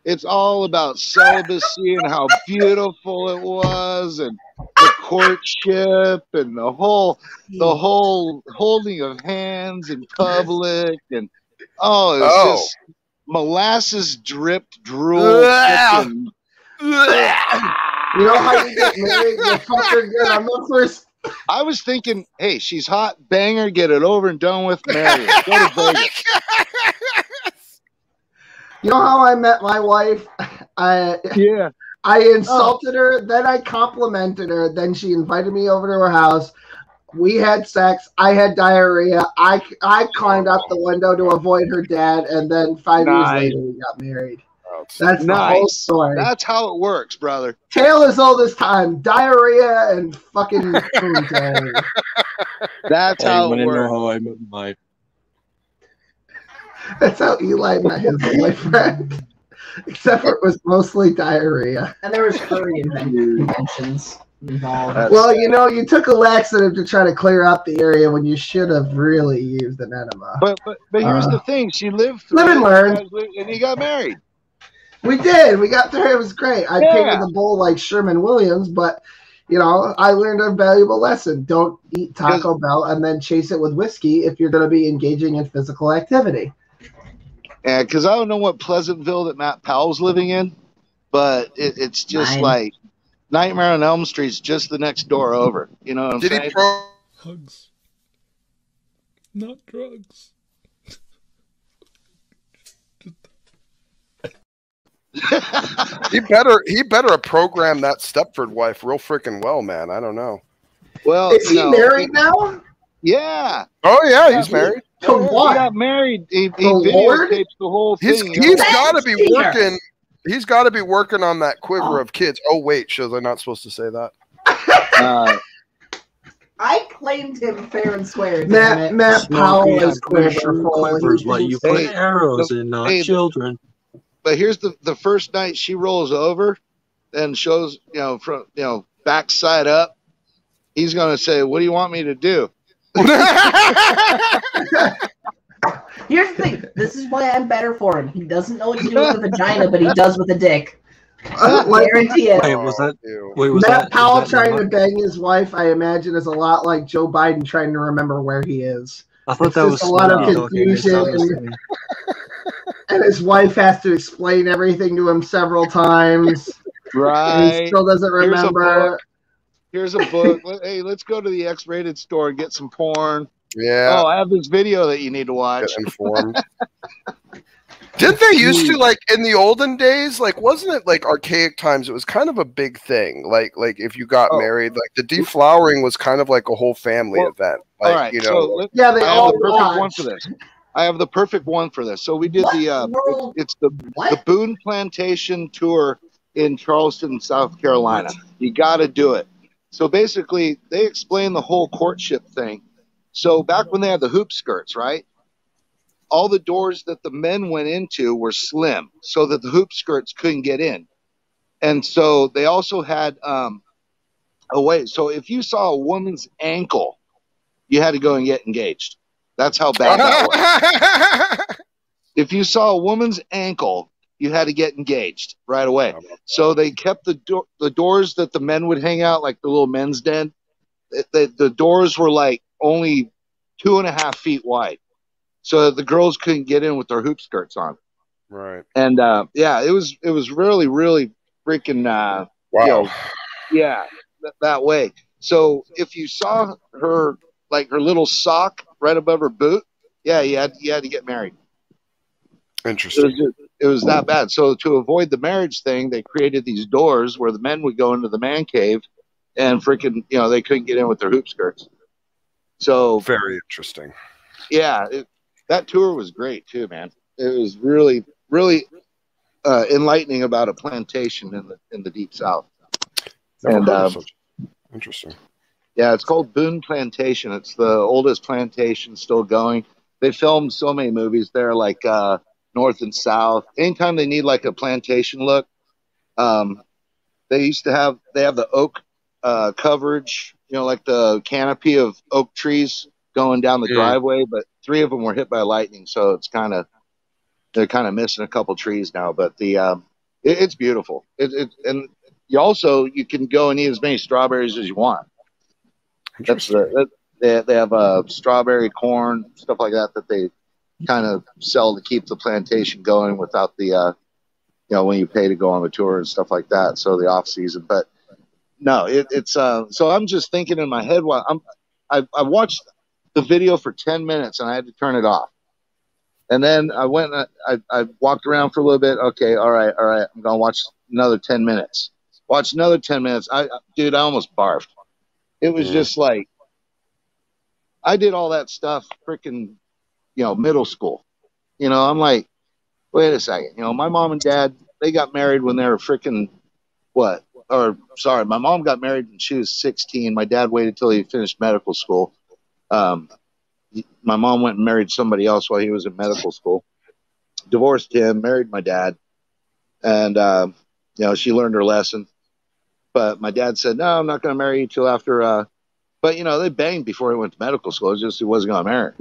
It's all about celibacy and how beautiful it was, and the courtship, and the whole holding of hands in public, and it's just molasses dripped drool. You know how you get married? You fucker get on the first. I was thinking, hey, she's hot, bang her, get it over and done with, marry her. Go to Vegas. You know how I met my wife? I insulted her, then I complimented her, then she invited me over to her house. We had sex. I had diarrhea. I climbed out the window to avoid her dad, and then 5 years later we got married. That's the whole story. That's how it works, brother. Tale as old as time. Diarrhea and fucking ponytail. That's how it works. Know how I met my. That's how Eli met his boyfriend. Except for it was mostly diarrhea. And there was furry inventions involved. Well, you took a laxative to try to clear out the area when you should have really used an enema. But here's the thing: she lived through live and learn, and he got married. We did. We got through. It was great. I painted the bowl like Sherman Williams, but I learned a valuable lesson: don't eat Taco Bell and then chase it with whiskey if you're going to be engaging in physical activity. Yeah, because I don't know what Pleasantville that Matt Powell's living in, but it's just like Nightmare on Elm Street's just the next door over. You know what I'm saying? Hugs, not drugs. He better have programmed that Stepford wife real freaking well, man. I don't know. Well, is he married now? Yeah. Oh yeah, he's married. To what? He got married. He videotapes the whole thing. He's got to be working. He's got to be working on that quiver of kids. Oh wait, so they're not supposed to say that. I claimed him fair and square. Matt Powell is quivers, but you put arrows in, not children. But here's the first night she rolls over and shows, from backside up. He's gonna say, "What do you want me to do?" Here's the thing. This is why I'm better for him. He doesn't know what to do with a vagina, but he does with a dick. Guarantee it. Matt Powell trying to bang his wife, I imagine, is a lot like Joe Biden trying to remember where he is. I thought that was a lot of confusion. And his wife has to explain everything to him several times. Right. And he still doesn't remember. Here's a book. Hey, let's go to the X-rated store and get some porn. Yeah. Oh, I have this video that you need to watch. Get informed. Didn't they used to, like, in the olden days, like, wasn't it like archaic times? It was kind of a big thing. Like if you got married, like the deflowering was kind of like a whole family event. Like, all right. I have the perfect one for this. I have the perfect one for this. So we did it's the Boone Plantation tour in Charleston, South Carolina. You got to do it. So basically, they explain the whole courtship thing. So back when they had the hoop skirts, right? All the doors that the men went into were slim so that the hoop skirts couldn't get in. And so they also had a way. So if you saw a woman's ankle, you had to go and get engaged. That's how bad that was. If you saw a woman's ankle, you had to get engaged right away. So they kept the doors that the men would hang out, like the little men's den. The doors were like only 2.5 feet wide, so the girls couldn't get in with their hoop skirts on. Right. And yeah, it was really, really freaking wow. You know, yeah, that way. So if you saw her, like her little sock right above her boot, yeah, you had to get married. Interesting. It was that bad. So to avoid the marriage thing, they created these doors where the men would go into the man cave, and freaking, you know, they couldn't get in with their hoop skirts. So very interesting. Yeah, that tour was great too, man. It was really, really enlightening about a plantation in the deep south. Never heard of such. Interesting. Yeah, it's called Boone Plantation. It's the oldest plantation still going. They filmed so many movies there, like North and South. Anytime they need like a plantation look, they have the oak coverage, you know, like the canopy of oak trees going down the driveway, but 3 of them were hit by lightning, so they're kind of missing a couple trees now. But it's beautiful. And you can go and eat as many strawberries as you want. They have strawberry corn, stuff like that they kind of sell to keep the plantation going without the you know, when you pay to go on the tour and stuff like that. So the off season, but no, it's so I'm just thinking in my head while I watched the video for 10 minutes and I had to turn it off. And then I went and I walked around for a little bit. Okay, all right. I'm going to watch another 10 minutes. Watch another 10 minutes. Dude, I almost barfed. It was just like, I did all that stuff freaking, you know, middle school. You know, I'm like, wait a second. You know, my mom and dad, they got married when they were freaking my mom got married when she was 16. My dad waited till he finished medical school. My mom went and married somebody else while he was in medical school. Divorced him, married my dad. And, you know, she learned her lesson. But my dad said, no, I'm not going to marry you till after, but, you know, they banged before he went to medical school. It's just he wasn't going to marry.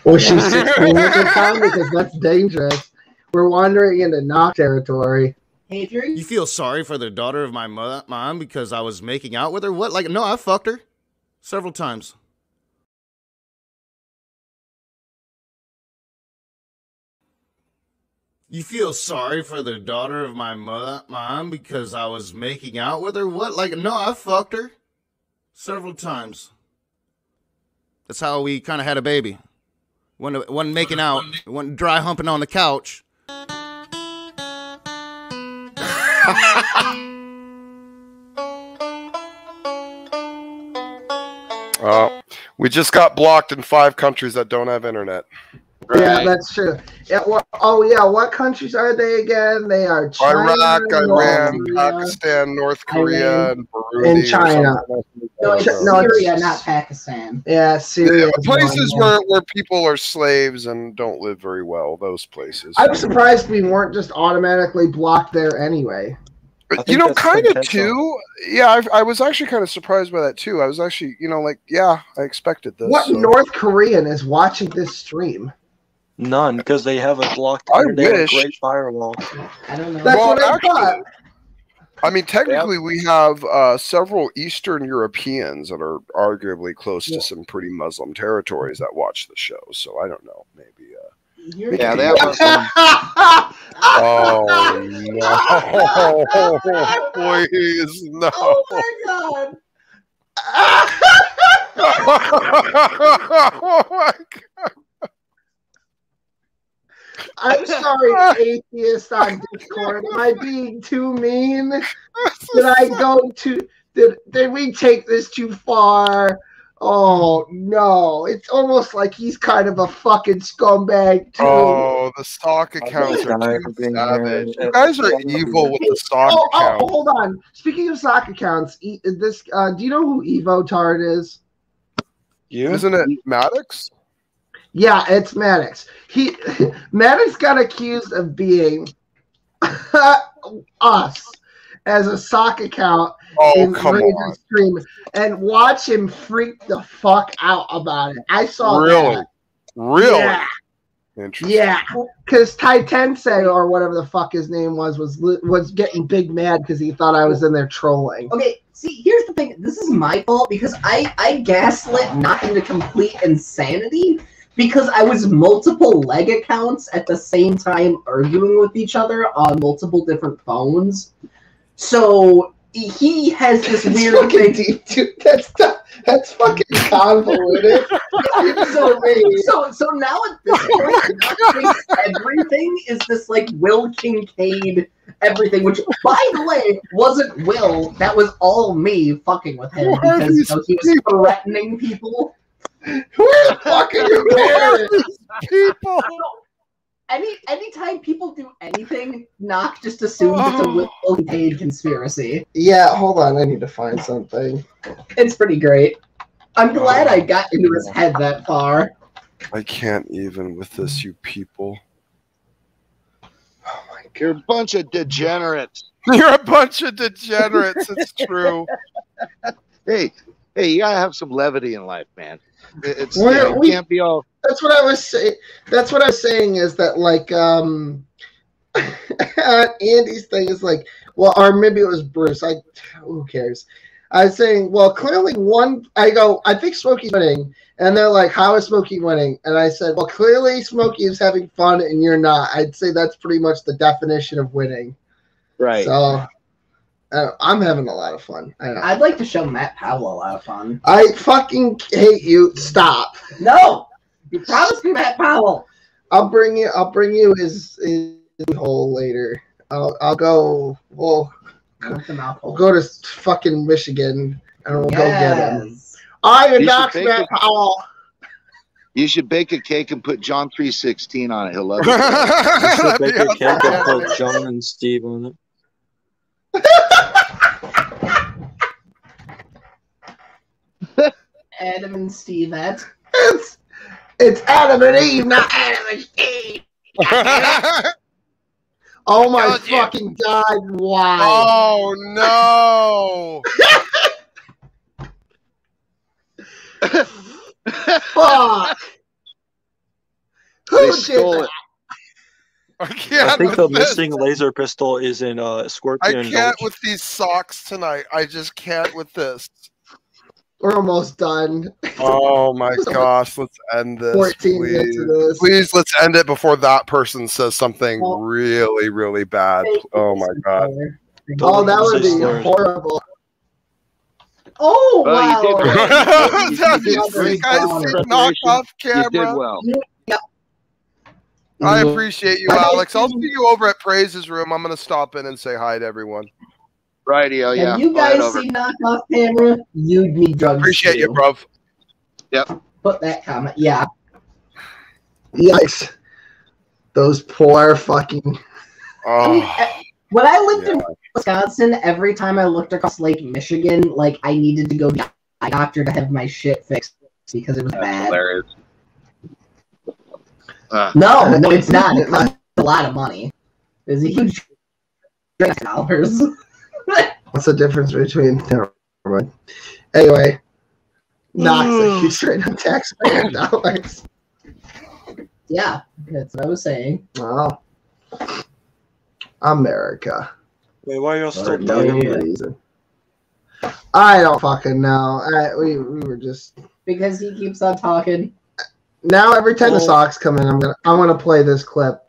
Well, she's 16 at the time, because that's dangerous. We're wandering into knock territory. Hey, if you feel sorry for the daughter of my mom because I was making out with her? What? Like, no, I fucked her several times. You feel sorry for the daughter of my mom because I was making out with her? What? Like, no, I fucked her several times. That's how we kind of had a baby. Wasn't making out, wasn't dry humping on the couch. We just got blocked in 5 countries that don't have internet. Right. Yeah, that's true. Yeah. Well, what countries are they again? They are China, Iraq, Iran, Pakistan, North Korea, and Burundi. And China. No, it's Syria, not Pakistan. Yeah, Syria. Yeah, places where people are slaves and don't live very well. Those places. I'm surprised we weren't just automatically blocked there anyway. You know, kind of too. Yeah, I was actually kind of surprised by that too. I was actually, you know, like, yeah, I expected this. What North Korean is watching this stream? None, because they have a blocked. I they have a wish. great firewall. I don't know. That's what I thought. I mean, technically, we have several Eastern Europeans that are arguably close to some pretty Muslim territories that watch the show. So I don't know, maybe. Yeah, they have some. Oh no! Please no! Oh my god! Oh my god! I'm sorry, atheist on Discord. Am I being too mean? Did we take this too far? Oh no! It's almost like he's kind of a fucking scumbag too. Oh, the stock accounts are too savage. You guys are evil with the stock accounts. Oh, hold on. Speaking of stock accounts, do you know who Evo Tard is? Isn't it Maddox? Yeah, it's Maddox. Maddox got accused of being us as a sock account in Raven's stream, and watch him freak the fuck out about it. I saw that. Really? Yeah. Interesting. Yeah, because Tai Tensei or whatever the fuck his name was getting big mad because he thought I was in there trolling. Okay, see, here's the thing. This is my fault because I gaslit not into complete insanity because I was multiple leg accounts at the same time arguing with each other on multiple different phones. So he has this weird thing. Deep, dude. That's fucking convoluted. so now at this point, everything is this like Will Kincaid everything, which by the way wasn't Will. That was all me fucking with him because he was threatening people. Where the fuck are your parents? People. Anytime people do anything, Knock just assumes it's a Will Kincaid conspiracy. Yeah, hold on. I need to find something. It's pretty great. I'm glad I got into his head that far. I can't even with this, you people. Oh my God. You're a bunch of degenerates. You're a bunch of degenerates. It's true. Hey, you gotta have some levity in life, man. It's We can't be all. That's what I was saying. That's what I was saying is that like Andy's thing is like, well, or maybe it was Bruce. Who cares? I was saying, well, clearly I think Smokey's winning, and they're like, how is Smokey winning? And I said, well, clearly Smokey is having fun and you're not. I'd say that's pretty much the definition of winning. Right. So I'm having a lot of fun. I'd like to show Mattpowell a lot of fun. I fucking hate you. Stop. No. You promised me Mattpowell. I'll bring you his hole later. I'll go. We'll go to fucking Michigan and we'll go get him. I adopt Mattpowell. You should bake a cake and put John 3:16 on it. He'll love it. You should bake a cake and put John and Steve on it. Adam and Steve, It's Adam and Eve, not Adam and Steve. Oh my fucking God! Why? Oh no! Fuck! Who stole did it? I can't. I think with the this. missing laser pistol is in Scorpion. I can't with these socks tonight. I just can't with this. We're almost done. Oh my gosh, let's end this. 14 minutes of this. Please, let's end it before that person says something really, really bad. Oh my God. Oh, that would be horrible. Oh, wow. You did knock off camera. You did well. I appreciate you, Alex. I'll see you over at Praise's room. I'm going to stop in and say hi to everyone. Rightio, yeah. Have you guys see Knock Off Camera? You'd need drugs. Appreciate you, bro. Yep. Put that comment. Yeah. Yikes. Those poor fucking. When I lived in Wisconsin, every time I looked across Lake Michigan, like I needed to go to a doctor to have my shit fixed because it was bad. Hilarious. No, it's not. It costs a lot of money. It's a huge $6. What's the difference between? Never mind. Anyway, Knox a huge random taxpayer dollars. Yeah, that's what I was saying. Well, America. Wait, why are you still no talking? reason. I don't fucking know. We were just because he keeps on talking. Now every time the socks come in, I'm gonna play this clip.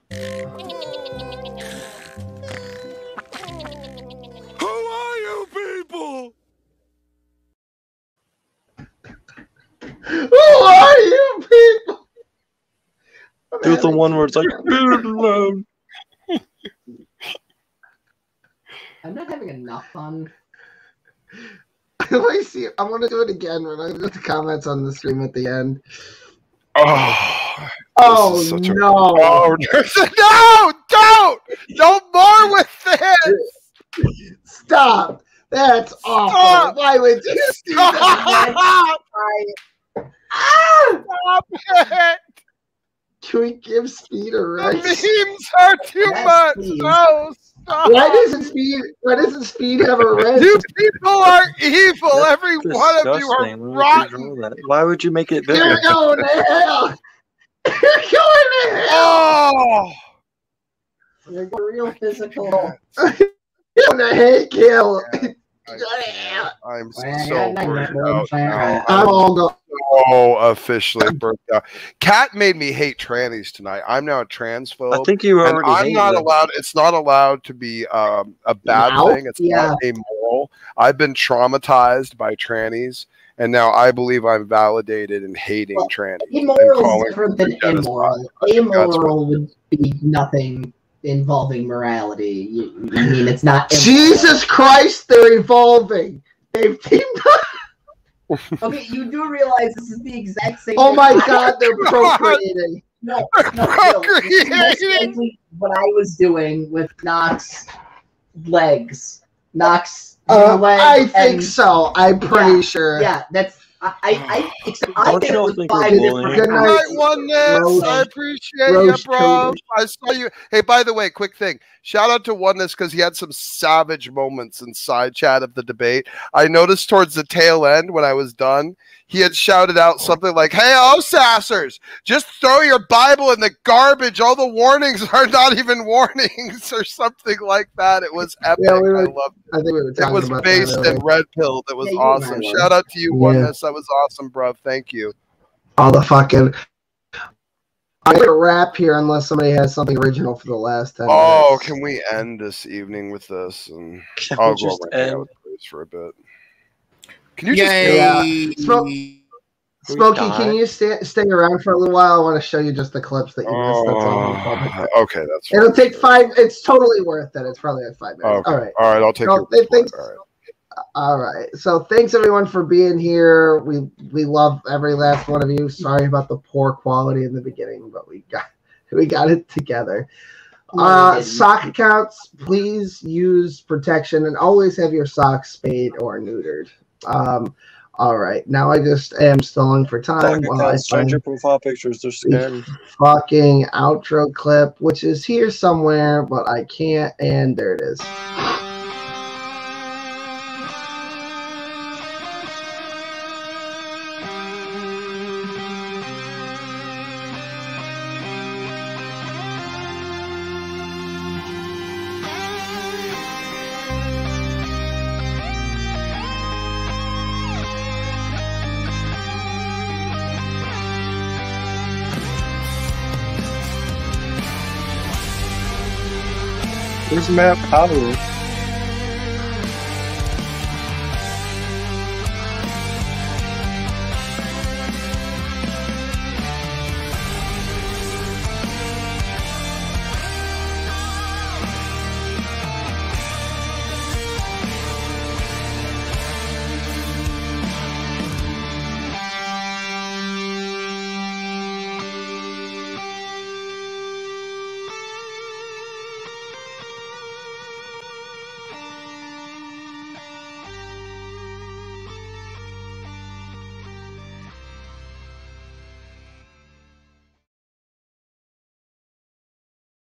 Who are you people? Do the one where it's like, alone. I'm not having enough fun. Let me see. I'm gonna do it again when I put the comments on the stream at the end. Oh no! Oh, no! Don't more with this. Stop! That's awful. Why would you do that? Stop it! Can we give Speed a rest? The memes are too much. No, stop. Why doesn't Speed have a rest? You people are evil. Every one of you are rotten. Why would you make it bigger? You're going to hell. You're going to hell. Oh, You're real physical. You're going to hate kill. I'm so burnt out now. I'm all go. So officially burnt out. Kat made me hate trannies tonight. I'm now a transphobe. I think you already. I'm not allowed. It's not allowed to be a bad thing. It's not amoral. I've been traumatized by trannies, and now I believe I'm validated in hating trannies. Immoral is different than immoral. Amoral would be nothing involving morality. You mean it's not immoral. Jesus Christ, they're evolving. They've teamed up. Okay, you do realize this is the exact same. Oh my God, they're procreating. No, this is most likely what I was doing with Nox legs. Nox legs. I think so. I'm pretty sure. Yeah, that's. I think so. I Don't did you it all with think 5 we're different bullying? Good Good night. night, Oneness. I appreciate you, bro. I saw you. Hey, by the way, quick thing. Shout out to Oneness because he had some savage moments in side chat of the debate. I noticed towards the tail end when I was done, he had shouted out something like, "Hey, sassers, just throw your Bible in the garbage. All the warnings are not even warnings," or something like that. It was epic. Yeah, I loved it. I think we were talking It was about based that and red pilled. It was Yeah, you awesome. were. Shout out to you, Yeah. Oneness. That was awesome, bro. Thank you. All the fucking. I'm gonna wrap here unless somebody has something original for the last 10 Oh, minutes. can we end this evening with this? And Can I'll we go just over and hang out end? with Bruce for a bit. Can you Yay! Smokey, can you stay around for a little while? I want to show you just the clips that you missed. That's all. Okay, that's fine. It'll take 5. It's totally worth it. It's probably like 5 minutes. Okay. All right. All right, I'll take So, your thanks. All right. All right. So thanks everyone for being here. We love every last one of you. Sorry about the poor quality in the beginning, but we got it together. Sock accounts, please use protection and always have your socks spayed or neutered. All right. Now I just am stalling for time while I Change your find profile pictures. They're scary. fucking outro clip, which is here somewhere, but I can't. And there it is. Where's Mattpowell?